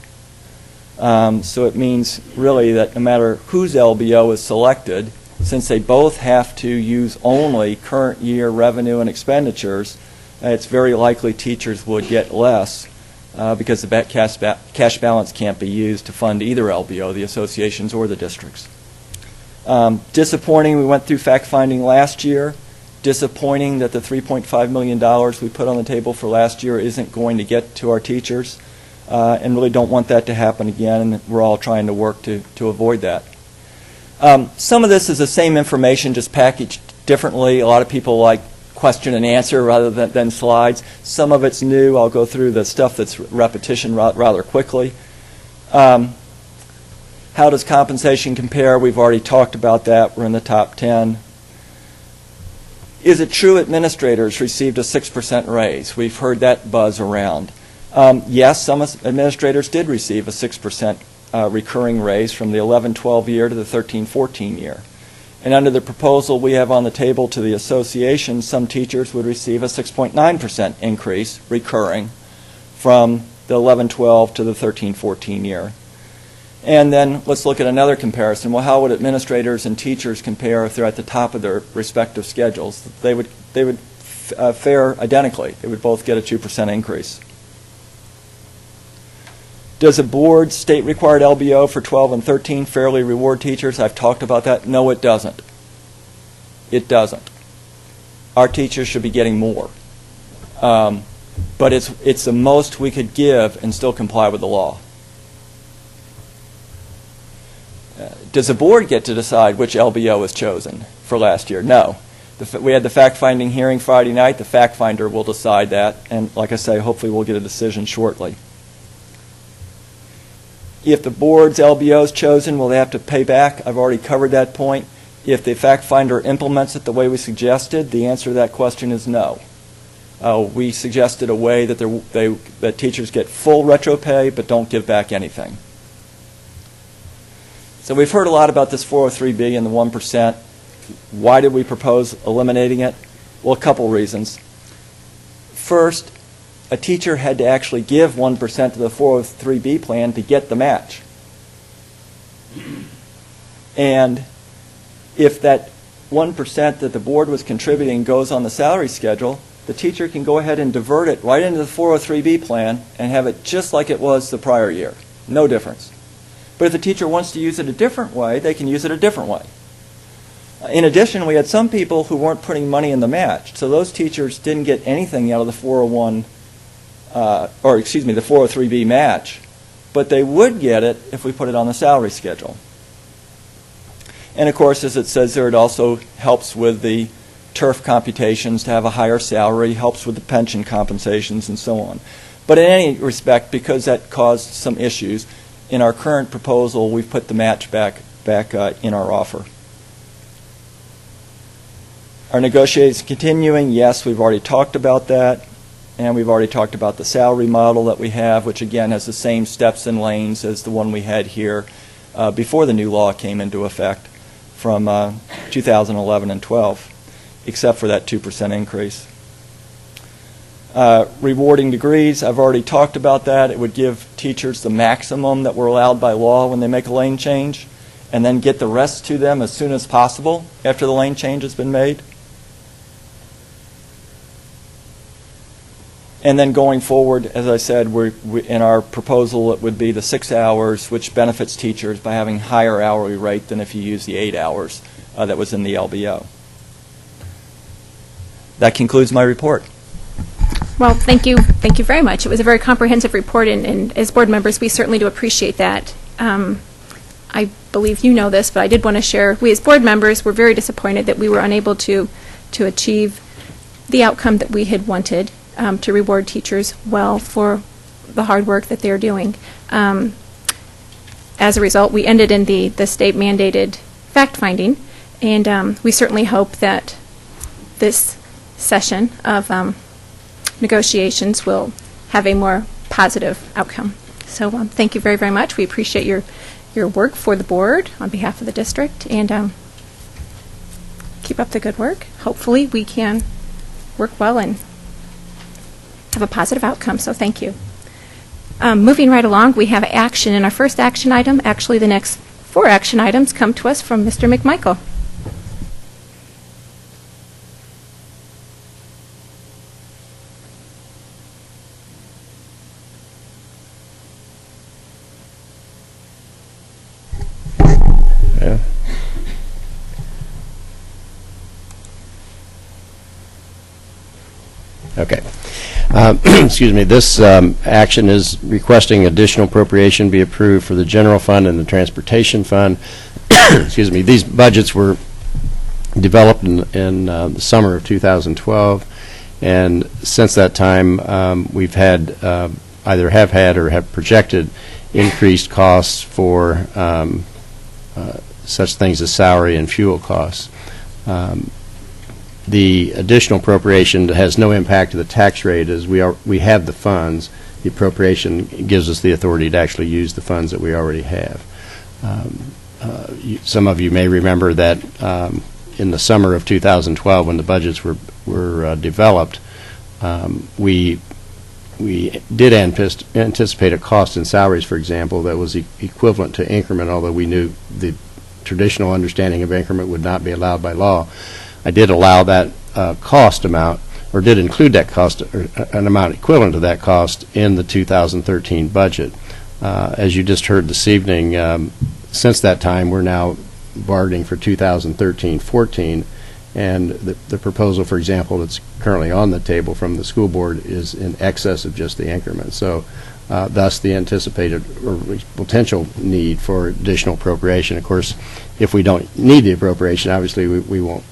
So it means really that no matter whose LBO is selected, since they both have to use only current year revenue and expenditures, it's very likely teachers would get less because the cash balance can't be used to fund either LBO, the associations or the districts. Disappointing, we went through fact-finding last year, disappointing that the $3.5 million we put on the table for last year isn't going to get to our teachers, and really don't want that to happen again, and we're all trying to work to avoid that. Some of this is the same information, just packaged differently. A lot of people like question and answer rather than slides. Some of it's new. I'll go through the stuff that's repetition rather quickly. How does compensation compare? We've already talked about that. We're in the top 10. Is it true administrators received a 6% raise? We've heard that buzz around. Yes, some administrators did receive a 6% recurring raise from the 11-12 year to the 13-14 year. And under the proposal we have on the table to the association, some teachers would receive a 6.9% increase recurring from the 11-12 to the 13-14 year. And then let's look at another comparison. Well, how would administrators and teachers compare if they're at the top of their respective schedules? They would fare identically. They would both get a 2% increase. Does a board state-required LBO for 12 and 13 fairly reward teachers? I've talked about that. No, it doesn't. It doesn't. Our teachers should be getting more. But it's the most we could give and still comply with the law. Does the board get to decide which LBO is chosen for last year? No. We had the fact-finding hearing Friday night. The fact-finder will decide that. And like I say, hopefully we'll get a decision shortly. If the board's LBO is chosen, will they have to pay back? I've already covered that point. If the fact finder implements it the way we suggested, the answer to that question is no. We suggested a way that that teachers get full retro pay but don't give back anything. So we've heard a lot about this 403B and the 1%. Why did we propose eliminating it? Well, a couple reasons. First, a teacher had to actually give 1% to the 403B plan to get the match. And if that 1% that the board was contributing goes on the salary schedule, the teacher can go ahead and divert it right into the 403B plan and have it just like it was the prior year. No difference. But if the teacher wants to use it a different way, they can use it a different way. In addition, we had some people who weren't putting money in the match. So those teachers didn't get anything out of the 403B match, but they would get it if we put it on the salary schedule. And of course, as it says there, it also helps with the turf computations to have a higher salary, helps with the pension compensations and so on. But in any respect, because that caused some issues, in our current proposal, we've put the match back in our offer. Our negotiations continuing. Yes, we've already talked about that. And we've already talked about the salary model that we have, which again has the same steps and lanes as the one we had here before the new law came into effect from 2011 and 12, except for that 2% increase. Rewarding degrees, I've already talked about that. It would give teachers the maximum that we're allowed by law when they make a lane change, and then get the rest to them as soon as possible after the lane change has been made. And then going forward, as I said, in our proposal, it would be the 6 hours, which benefits teachers by having higher hourly rate than if you use the 8 hours that was in the LBO. That concludes my report. Well, thank you. Thank you very much. It was a very comprehensive report, and as board members, we certainly do appreciate that. I believe you know this, but I did want to share, we as board members were very disappointed that we were unable to achieve the outcome that we had wanted. To reward teachers well for the hard work that they're doing. As a result, we ended in the state-mandated fact-finding, and we certainly hope that this session of negotiations will have a more positive outcome. So thank you very, very much. We appreciate your work for the board on behalf of the district, and keep up the good work. Hopefully we can work well and have a positive outcome, so thank you. Moving right along, we have action, and our first action item, actually the next 4 action items, come to us from Mr. McMichael. Okay. Excuse me. This action is requesting additional appropriation be approved for the general fund and the transportation fund. Excuse me. These budgets were developed in the summer of 2012, and since that time we've had either have had or have projected increased costs for such things as salary and fuel costs. The additional appropriation has no impact to the tax rate, as we have the funds. The appropriation gives us the authority to actually use the funds that we already have. Some of you may remember that in the summer of 2012, when the budgets were developed, we did anticipate a cost in salaries, for example, that was equivalent to increment, although we knew the traditional understanding of increment would not be allowed by law. I did allow that cost amount, or did include that cost, or an amount equivalent to that cost in the 2013 budget. As you just heard this evening, since that time, we're now bargaining for 2013-14, and the proposal, for example, that's currently on the table from the school board is in excess of just the increment. So thus the anticipated or potential need for additional appropriation. Of course, if we don't need the appropriation, obviously we won't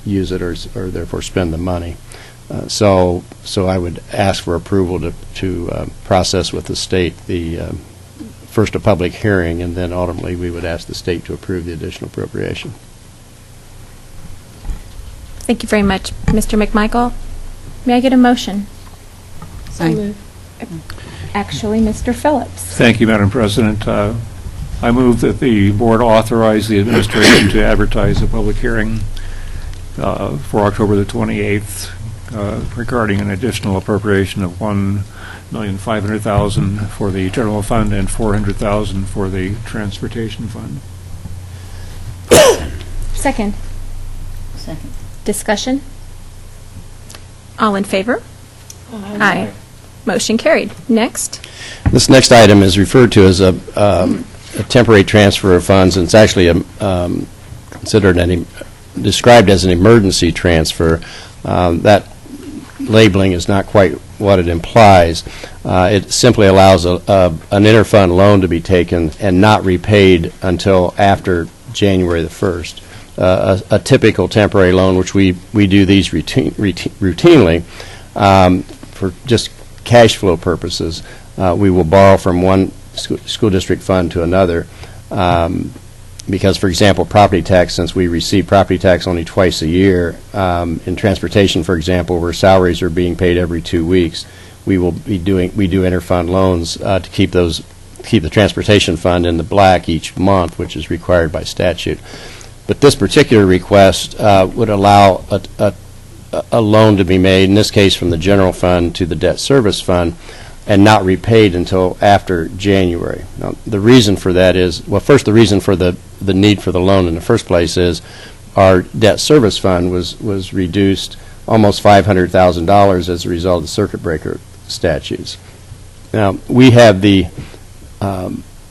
use it or therefore spend the money. So I would ask for approval to process with the state the first a public hearing, and then ultimately we would ask the state to approve the additional appropriation. Thank you very much, Mr. McMichael. May I get a motion? Actually, Mr. Phillips. Thank you, Madam President. I move that the board authorize the administration to advertise a public hearing for October the 28th regarding an additional appropriation of $1,500,000 for the general fund and $400,000 for the transportation fund. Second. Second. Discussion? All in favor? Aye. Motion carried. Next. This next item is referred to as a temporary transfer of funds, and it's actually described as an emergency transfer. That labeling is not quite what it implies. It simply allows an interfund loan to be taken and not repaid until after January the 1st. A typical temporary loan, which we do these routinely for just cash flow purposes. We will borrow from one school district fund to another because, for example, property tax, since we receive property tax only twice a year, in transportation, for example, where salaries are being paid every 2 weeks, we do interfund loans to keep the transportation fund in the black each month, which is required by statute. But this particular request would allow a loan to be made, in this case from the general fund to the debt service fund, and not repaid until after January. Now, the reason for that is, well, first, the reason for the need for the loan in the first place is our debt service fund was reduced almost $500,000 as a result of the circuit breaker statutes. Now, we have the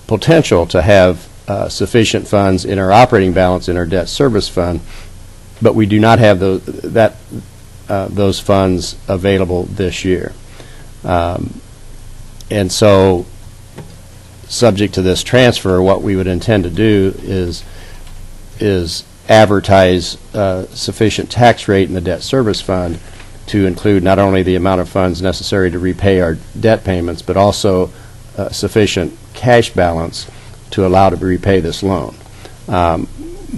potential to have sufficient funds in our operating balance in our debt service fund, but we do not have those funds available this year. And so, subject to this transfer, what we would intend to do is advertise sufficient tax rate in the debt service fund to include not only the amount of funds necessary to repay our debt payments, but also sufficient cash balance to allow to repay this loan.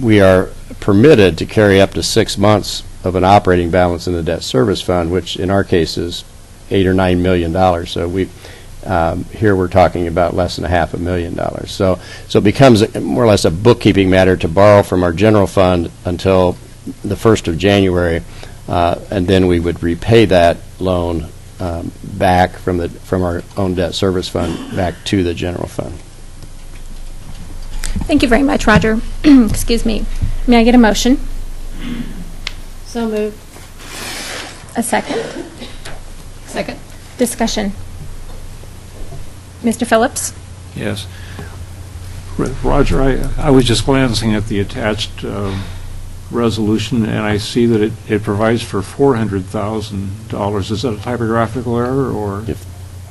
We are permitted to carry up to 6 months of an operating balance in the debt service fund, which in our case is $8 or $9 million. So here we're talking about less than $500,000. So it becomes more or less a bookkeeping matter to borrow from our general fund until the 1st of January, and then we would repay that loan back from our own debt service fund back to the general fund. Thank you very much, Roger. Excuse me. May I get a motion? So moved. A second? Second. Discussion. Mr. Phillips? Yes. Roger, I was just glancing at the attached resolution, and I see that it provides for $400,000. Is that a typographical error, or?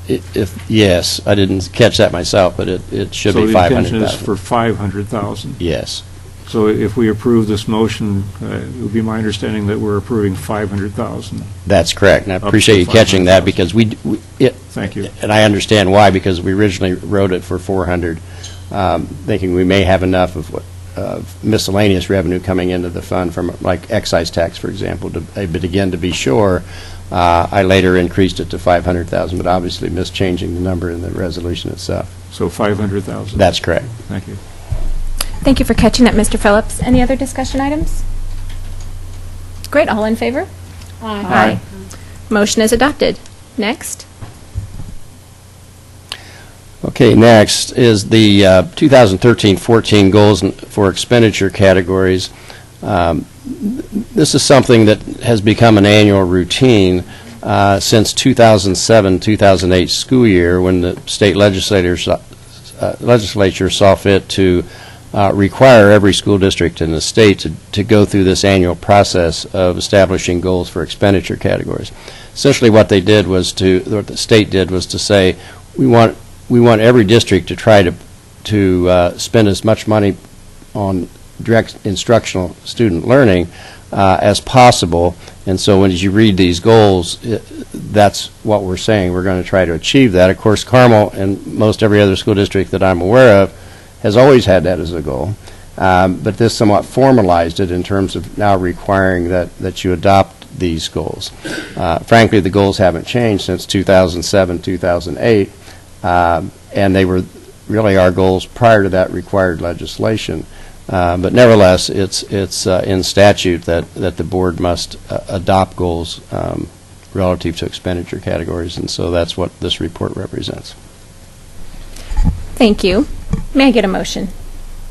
If yes, I didn't catch that myself, but it should be 500,000. So the intention is for 500,000? Yes. So if we approve this motion, it would be my understanding that we're approving 500,000. That's correct, and I appreciate you catching that, because Thank you. And I understand why, because we originally wrote it for 400, thinking we may have enough of miscellaneous revenue coming into the fund from, like, excise tax, for example. But again, to be sure, I later increased it to 500,000, but obviously mischanging the number in the resolution itself. So 500,000? That's correct. Thank you. Thank you for catching that, Mr. Phillips. Any other discussion items? Great, all in favor? Aye. Motion is adopted. Next. Okay, next is the 2013-14 goals for expenditure categories. This is something that has become an annual routine since 2007-2008 school year, when the state legislature saw fit to require every school district in the state to go through this annual process of establishing goals for expenditure categories. Essentially, what the state did was to say, we want every district to try to spend as much money on direct instructional student learning as possible. And so as you read these goals, that's what we're saying. We're going to try to achieve that. Of course, Carmel and most every other school district that I'm aware of has always had that as a goal. But this somewhat formalized it in terms of now requiring that you adopt these goals. Frankly, the goals haven't changed since 2007, 2008, and they were really our goals prior to that required legislation. But nevertheless, it's in statute that the board must adopt goals relative to expenditure categories, and so that's what this report represents. Thank you. May I get a motion?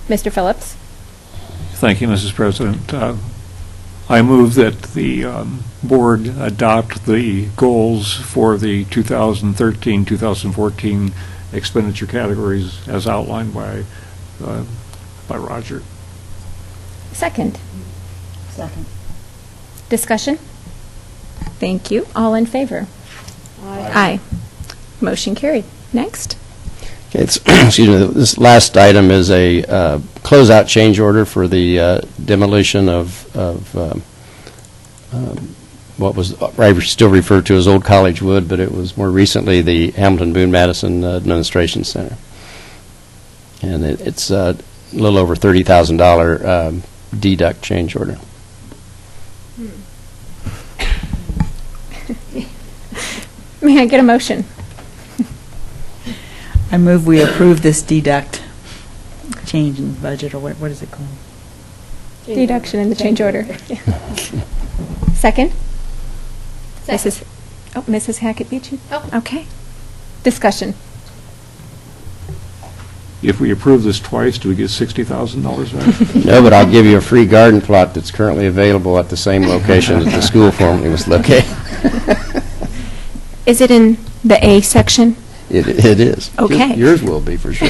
Mr. Phillips? Thank you, Mrs. President. I move that the board adopt the goals for the 2013-2014 expenditure categories as outlined by Roger. Second. Discussion? Thank you. All in favor? Aye. Motion carried. Next. Okay, excuse me. This last item is a closeout change order for the demolition of what was still referred to as Old College Wood, but it was more recently the Hamilton Boone Madison Administration Center. And it's a little over $30,000 deduct change order. May I get a motion? I move we approve this deduct change in budget, or what is it called? Deduction in the change order. Second? Mrs. Hackett beat you? Oh. Okay. Discussion. If we approve this twice, do we get $60,000 back? No, but I'll give you a free garden plot that's currently available at the same location that the school formerly was located. Is it in the A section? It is. Okay. Yours will be, for sure.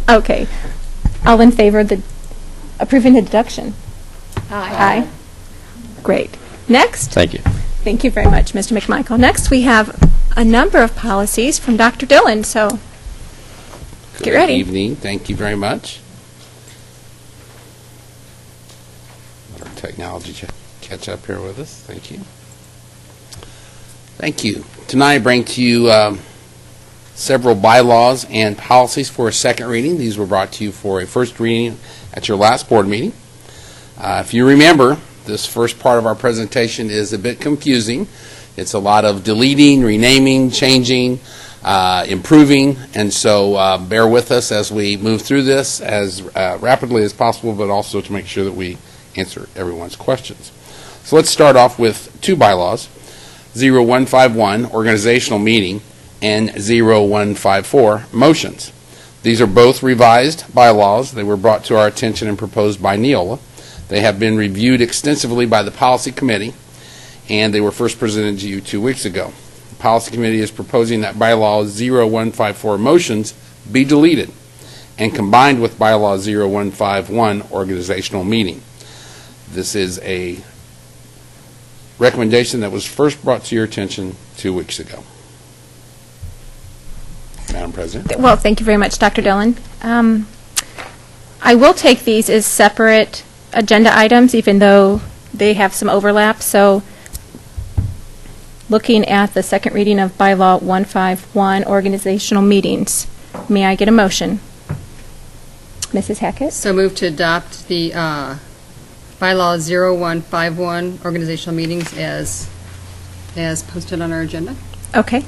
Okay. All in favor of approving the deduction? Aye. Great. Next. Thank you. Thank you very much, Mr. McMichael. Next, we have a number of policies from Dr. Dillon, so get ready. Good evening. Thank you very much. Let our technology catch up here with us. Thank you. Thank you. Tonight I bring to you several bylaws and policies for a second reading. These were brought to you for a first reading at your last board meeting. If you remember, this first part of our presentation is a bit confusing. It's a lot of deleting, renaming, changing, improving, and so bear with us as we move through this as rapidly as possible, but also to make sure that we answer everyone's questions. So let's start off with two bylaws, 0151, organizational meeting, and 0154, motions. These are both revised bylaws. They were brought to our attention and proposed by Neola. They have been reviewed extensively by the Policy Committee, and they were first presented to you 2 weeks ago. The Policy Committee is proposing that bylaw 0154 motions be deleted and combined with bylaw 0151, organizational meeting. This is a recommendation that was first brought to your attention 2 weeks ago. Madam President. Well, thank you very much, Dr. Dillon. I will take these as separate agenda items, even though they have some overlap. So looking at the second reading of bylaw 151, organizational meetings, may I get a motion? Mrs. Hackett? So move to adopt the bylaw 0151, organizational meetings as posted on our agenda. Okay.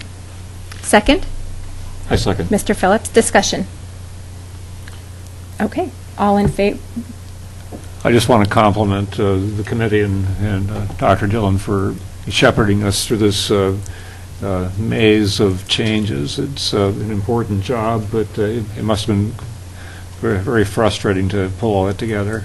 Second? I second. Mr. Phillips, discussion. Okay. All in favor? I just want to compliment the committee and Dr. Dillon for shepherding us through this maze of changes. It's an important job, but it must have been very, very frustrating to pull all that together.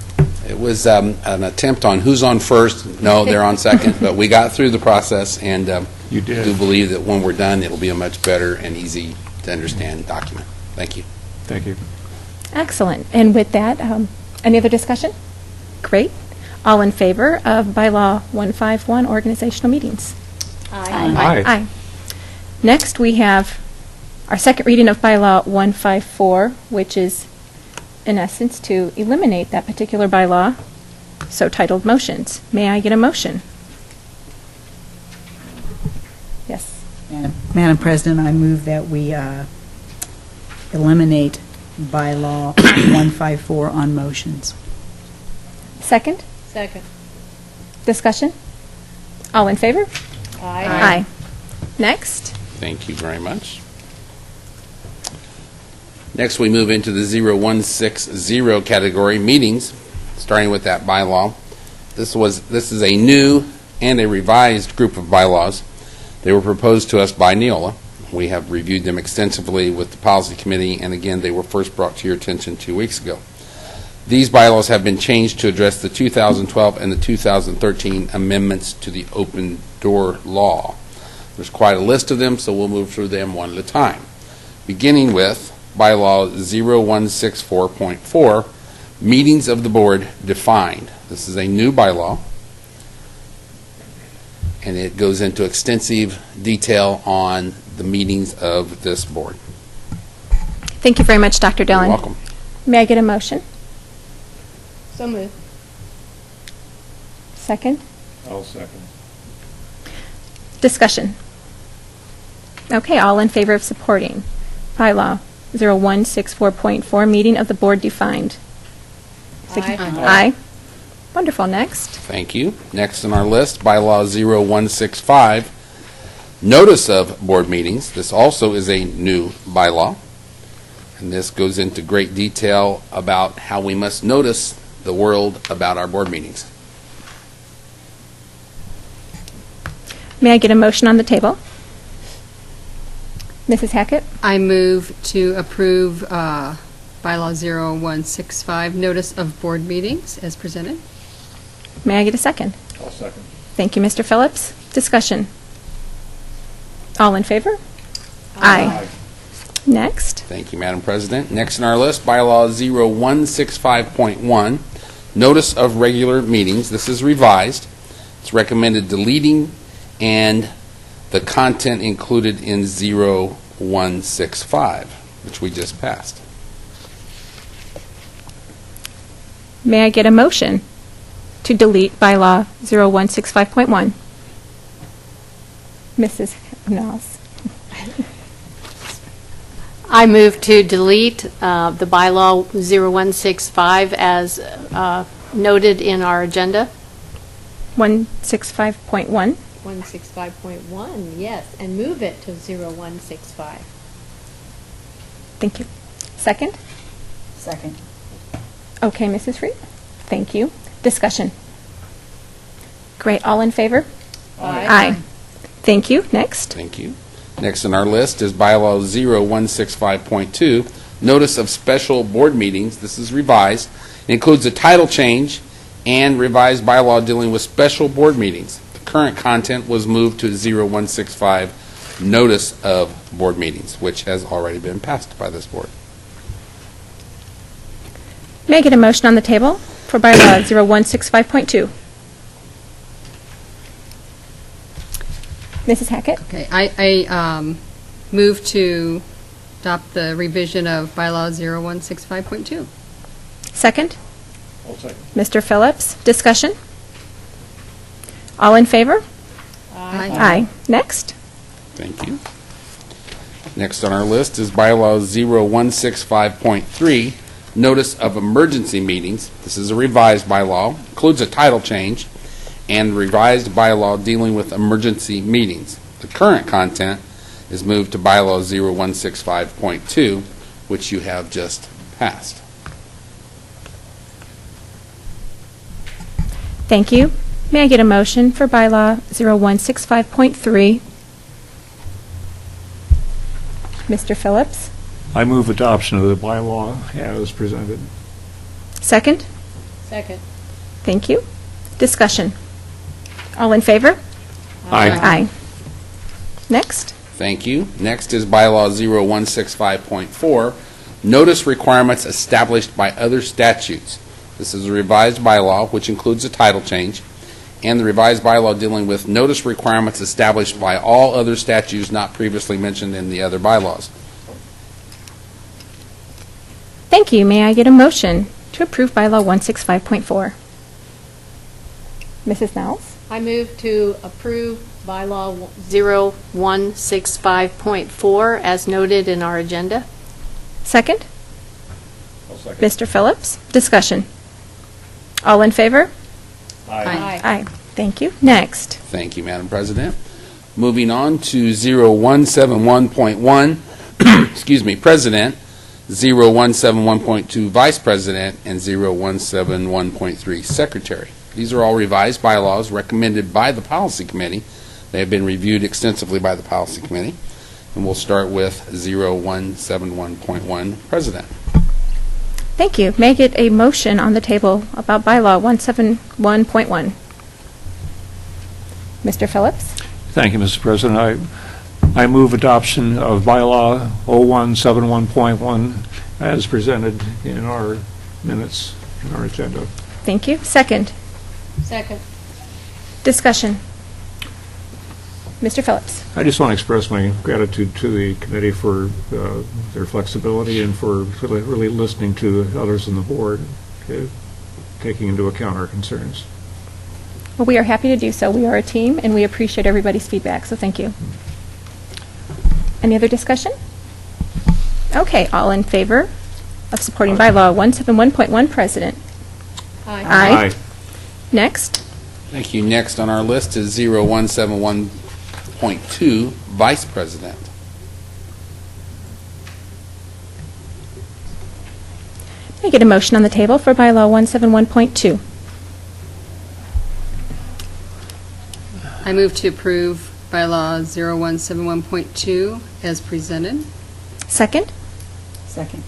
It was an attempt on who's on first. No, they're on second, but we got through the process, and You did. do believe that when we're done, it'll be a much better and easy to understand document. Thank you. Thank you. Excellent. And with that, any other discussion? Great. All in favor of bylaw 151, organizational meetings? Aye. Aye. Next, we have our second reading of bylaw 154, which is, in essence, to eliminate that particular bylaw, so titled motions. May I get a motion? Yes. Madam President, I move that we eliminate bylaw 154 on motions. Second? Second. Discussion? All in favor? Aye. Next? Thank you very much. Next, we move into the 0160 category, meetings, starting with that bylaw. This is a new and a revised group of bylaws. They were proposed to us by Neola. We have reviewed them extensively with the policy committee, and again, they were first brought to your attention 2 weeks ago. These bylaws have been changed to address the 2012 and the 2013 amendments to the open door law. There's quite a list of them, so we'll move through them one at a time. Beginning with bylaw 0164.4, meetings of the board defined. This is a new bylaw, and it goes into extensive detail on the meetings of this board. Thank you very much, Dr. Dillon. You're welcome. May I get a motion? So moved. Second? I'll second. Discussion. Okay, all in favor of supporting bylaw 0164.4, meeting of the board defined? Aye. Aye. Wonderful. Next. Thank you. Next on our list, bylaw 0165, notice of board meetings. This also is a new bylaw, and this goes into great detail about how we must notice the world about our board meetings. May I get a motion on the table? Mrs. Hackett? I move to approve bylaw 0165, notice of board meetings as presented. May I get a second? I'll second. Thank you, Mr. Phillips. Discussion. All in favor? Aye. Next. Thank you, Madam President. Next on our list, bylaw 0165.1, notice of regular meetings. This is revised. It's recommended deleting and the content included in 0165, which we just passed. May I get a motion to delete bylaw 0165.1? Mrs. Knauss. I move to delete the bylaw 0165 as noted in our agenda. 165.1. 165.1, yes, and move it to 0165. Thank you. Second? Second. Okay, Mrs. Freed. Thank you. Discussion. Great. All in favor? Aye. Thank you. Next. Thank you. Next on our list is bylaw 0165.2, notice of special board meetings. This is revised. It includes a title change and revised bylaw dealing with special board meetings. The current content was moved to 0165, notice of board meetings, which has already been passed by this board. May I get a motion on the table for bylaw 0165.2? Mrs. Hackett? Okay, I move to adopt the revision of bylaw 0165.2. Second? I'll second. Mr. Phillips, discussion? All in favor? Aye. Next? Thank you. Next on our list is bylaw 0165.3, Notice of Emergency Meetings. This is a revised bylaw, includes a title change, and revised bylaw dealing with emergency meetings. The current content is moved to bylaw 0165.2, which you have just passed. Thank you. May I get a motion for bylaw 0165.3? Mr. Phillips? I move adoption of the bylaw as presented. Second? Second. Thank you. Discussion? All in favor? Aye. Next? Thank you. Next is bylaw 0165.4, Notice Requirements Established by Other Statutes. This is a revised bylaw, which includes a title change, and the revised bylaw dealing with notice requirements established by all other statutes not previously mentioned in the other bylaws. Thank you. May I get a motion to approve bylaw 165.4? Mrs. Niles? I move to approve bylaw 0165.4 as noted in our agenda. Second? I'll second. Mr. Phillips? Discussion? All in favor? Aye. Thank you. Next. Thank you, Madam President. Moving on to 0171.1, excuse me, President, 0171.2, Vice President, and 0171.3, Secretary. These are all revised bylaws recommended by the Policy Committee. They have been reviewed extensively by the Policy Committee. And we'll start with 0171.1, President. Thank you. May I get a motion on the table about bylaw 171.1? Mr. Phillips? Thank you, Mr. President. I move adoption of bylaw 0171.1 as presented in our minutes, in our agenda. Thank you. Second. Second. Discussion. Mr. Phillips? I just want to express my gratitude to the committee for their flexibility and for really listening to others on the board, taking into account our concerns. Well, we are happy to do so. We are a team, and we appreciate everybody's feedback, so thank you. Any other discussion? Okay, all in favor of supporting bylaw 171.1, President? Aye. Next. Thank you. Next on our list is 0171.2, Vice President. May I get a motion on the table for bylaw 171.2? I move to approve bylaw 0171.2 as presented. Second. Second.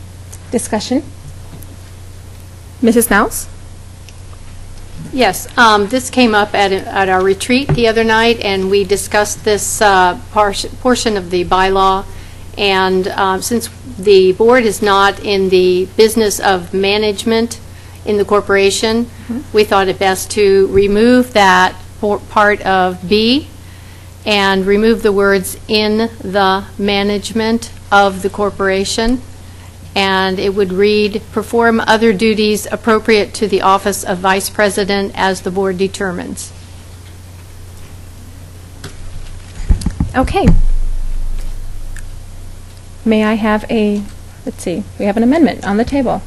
Discussion. Mrs. Niles? Yes, this came up at our retreat the other night, and we discussed this portion of the bylaw. And since the board is not in the business of management in the corporation, we thought it best to remove that part of B and remove the words "in the management of the corporation." And it would read, "perform other duties appropriate to the office of Vice President as the board determines." Okay. May I have a, let's see, we have an amendment on the table.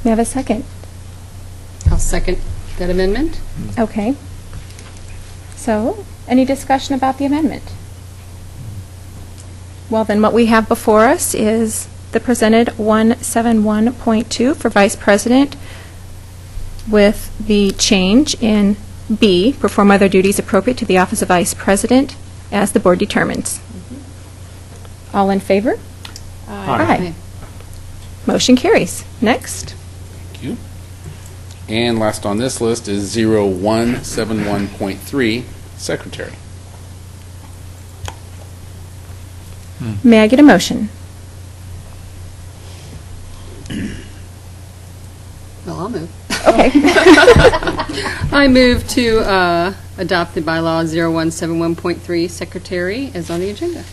May I have a second? I'll second that amendment. Okay. So, any discussion about the amendment? Well, then what we have before us is the presented 171.2 for Vice President with the change in B, perform other duties appropriate to the office of Vice President as the board determines. All in favor? Aye. Motion carries. Next. Thank you. And last on this list is 0171.3, Secretary. May I get a motion? Well, I'll move. Okay. I move to adopt the bylaw 0171.3 secretary as on the agenda.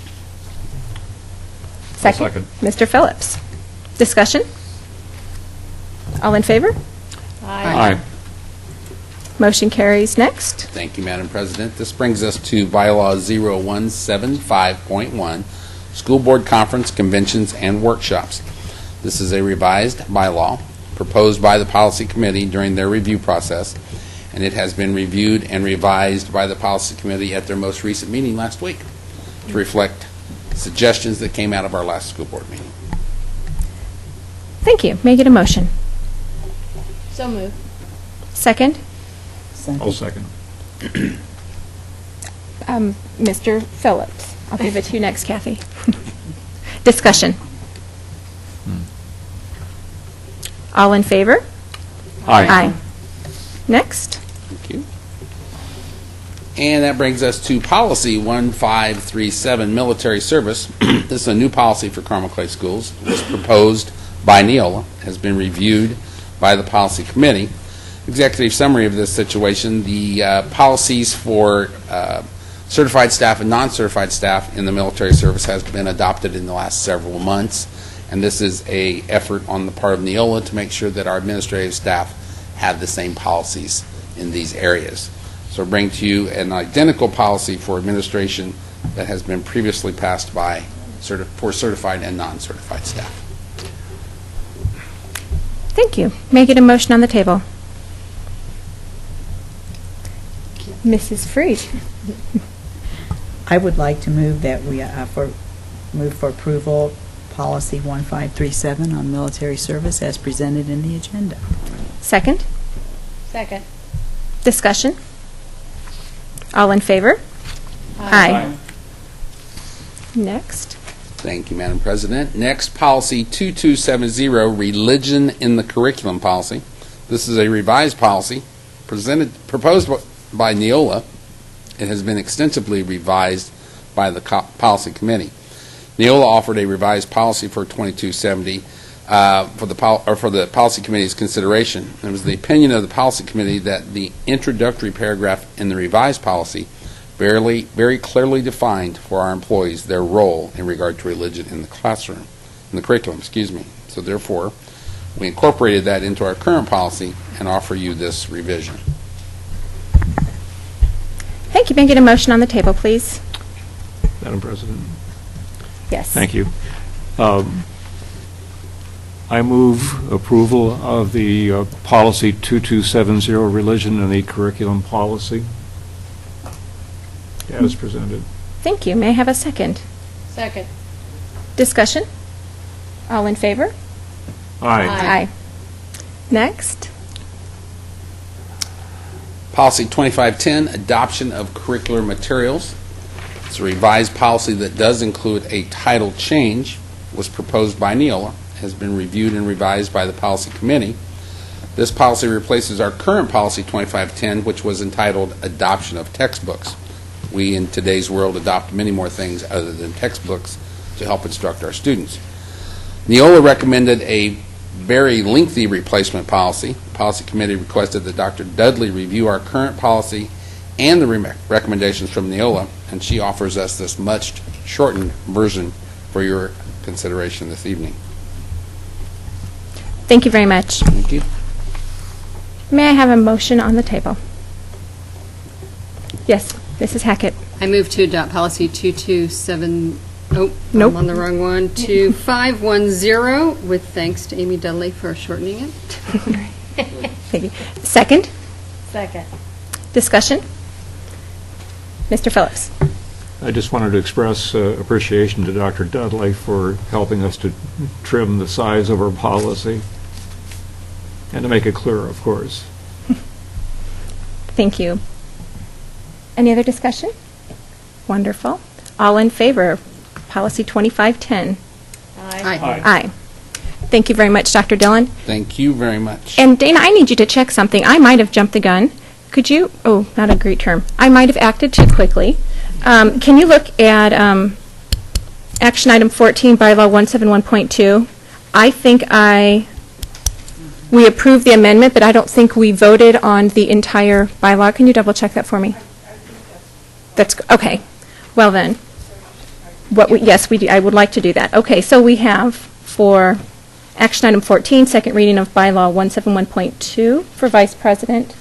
Second. Mr. Phillips. Discussion? All in favor? Aye. Motion carries. Next. Thank you, Madam President. This brings us to bylaw 0175.1, School Board Conference, Conventions, and Workshops. This is a revised bylaw proposed by the Policy Committee during their review process, and it has been reviewed and revised by the Policy Committee at their most recent meeting last week to reflect suggestions that came out of our last school board meeting. Thank you. May I get a motion? So moved. Second. I'll second. Mr. Phillips. I'll give it to you next, Kathy. Discussion. All in favor? Aye. Next. Thank you. And that brings us to policy 1537, military service. This is a new policy for Carmel Clay Schools. It was proposed by Neola, has been reviewed by the policy committee. Executive summary of this situation: the policies for certified staff and non-certified staff in the military service has been adopted in the last several months, and this is an effort on the part of Neola to make sure that our administrative staff have the same policies in these areas. So I bring to you an identical policy for administration that has been previously passed by for certified and non-certified staff. Thank you. May I get a motion on the table? Mrs. Freed. I would like to move that we move for approval policy 1537 on military service as presented in the agenda. Second. Second. Discussion. All in favor? Aye. Next. Thank you, Madam President. Next, policy 2270, religion in the curriculum policy. This is a revised policy proposed by Neola. It has been extensively revised by the policy committee. Neola offered a revised policy for 2270 for the policy committee's consideration. It was the opinion of the policy committee that the introductory paragraph in the revised policy very clearly defined for our employees their role in regard to religion in the classroom, in the curriculum, So therefore, we incorporated that into our current policy and offer you this revision. Thank you. May I get a motion on the table, please? Madam President. Yes. Thank you. I move approval of the policy 2270, religion in the curriculum policy, as presented. Thank you. May I have a second? Second. Discussion? All in favor? Aye. Aye. Next. Policy 2510, adoption of curricular materials. It's a revised policy that does include a title change, was proposed by Neola, has been reviewed and revised by the policy committee. This policy replaces our current policy 2510, which was entitled adoption of textbooks. We, in today's world, adopt many more things other than textbooks to help instruct our students. Neola recommended a very lengthy replacement policy. The policy committee requested that Dr. Dudley review our current policy and the recommendations from Neola, and she offers us this much shortened version for your consideration this evening. Thank you very much. Thank you. May I have a motion on the table? Yes, Mrs. Hackett. I move to adopt policy 227, Nope. I'm on the wrong one, 2510, with thanks to Amy Dudley for shortening it. Thank you. Second. Second. Discussion? Mr. Phillips. I just wanted to express appreciation to Dr. Dudley for helping us to trim the size of our policy and to make it clearer, of course. Thank you. Any other discussion? Wonderful. All in favor of policy 2510? Aye. Aye. Thank you very much, Dr. Dillon. Thank you very much. And Dana, I need you to check something. I might have jumped the gun. Could you, not a great term. I might have acted too quickly. Can you look at action item 14, bylaw 171.2? I think I we approved the amendment, but I don't think we voted on the entire bylaw. Can you double check that for me? That's, okay. Well then, yes, we do. I would like to do that. Okay, so we have for action item 14, second reading of bylaw 171.2 for vice president.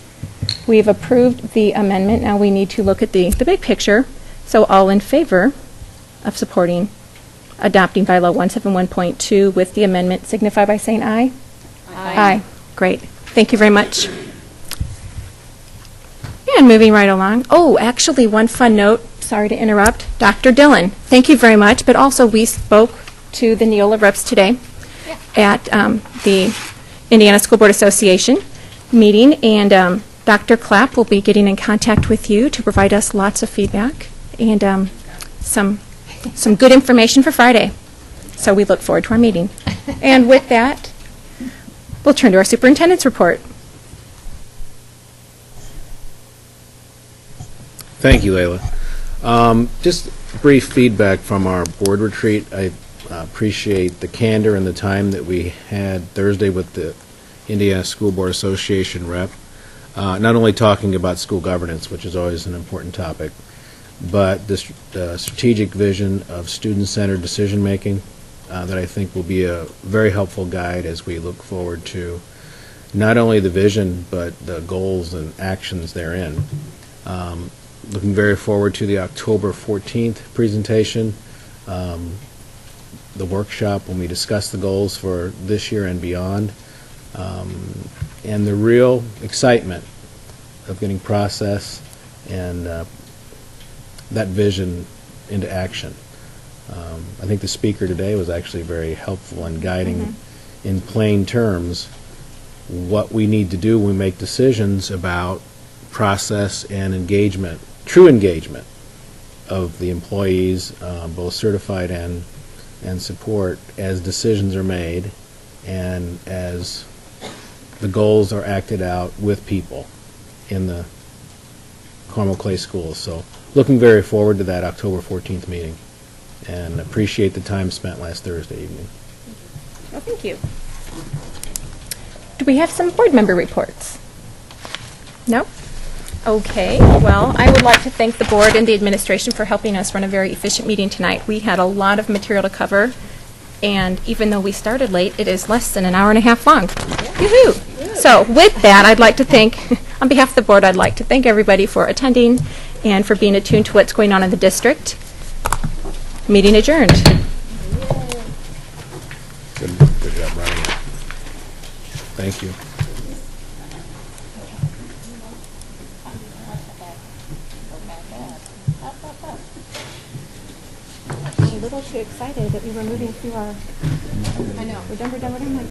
We have approved the amendment. Now we need to look at the big picture. So all in favor of supporting adopting bylaw 171.2 with the amendment signify by saying aye. Aye. Great. Thank you very much. And moving right along. Oh, actually, one fun note. Sorry to interrupt. Dr. Dillon, thank you very much. But also, we spoke to the Neola reps today at the Indiana School Board Association meeting, and Dr. Clapp will be getting in contact with you to provide us lots of feedback and some good information for Friday. So we look forward to our meeting. And with that, we'll turn to our superintendent's report. Thank you, Layla. Just brief feedback from our board retreat. I appreciate the candor and the time that we had Thursday with the Indiana School Board Association rep, not only talking about school governance, which is always an important topic, but the strategic vision of student-centered decision-making that I think will be a very helpful guide as we look forward to not only the vision, but the goals and actions therein. Looking very forward to the October 14th presentation, the workshop when we discuss the goals for this year and beyond, and the real excitement of getting process and that vision into action. I think the speaker today was actually very helpful in guiding in plain terms what we need to do when we make decisions about process and engagement, true engagement of the employees, both certified and support, as decisions are made and as the goals are acted out with people in the Carmel Clay Schools. So looking very forward to that October 14th meeting and appreciate the time spent last Thursday evening. Well, thank you. Do we have some board member reports? No? Okay. Well, I would like to thank the board and the administration for helping us run a very efficient meeting tonight. We had a lot of material to cover, and even though we started late, it is less than an hour and a half long. Yoo-hoo! So with that, I'd like to thank, on behalf of the board, I'd like to thank everybody for attending and for being attuned to what's going on in the district. Meeting adjourned. Good job running it. Thank you. I'm a little too excited that we were moving through our... I know. We're done.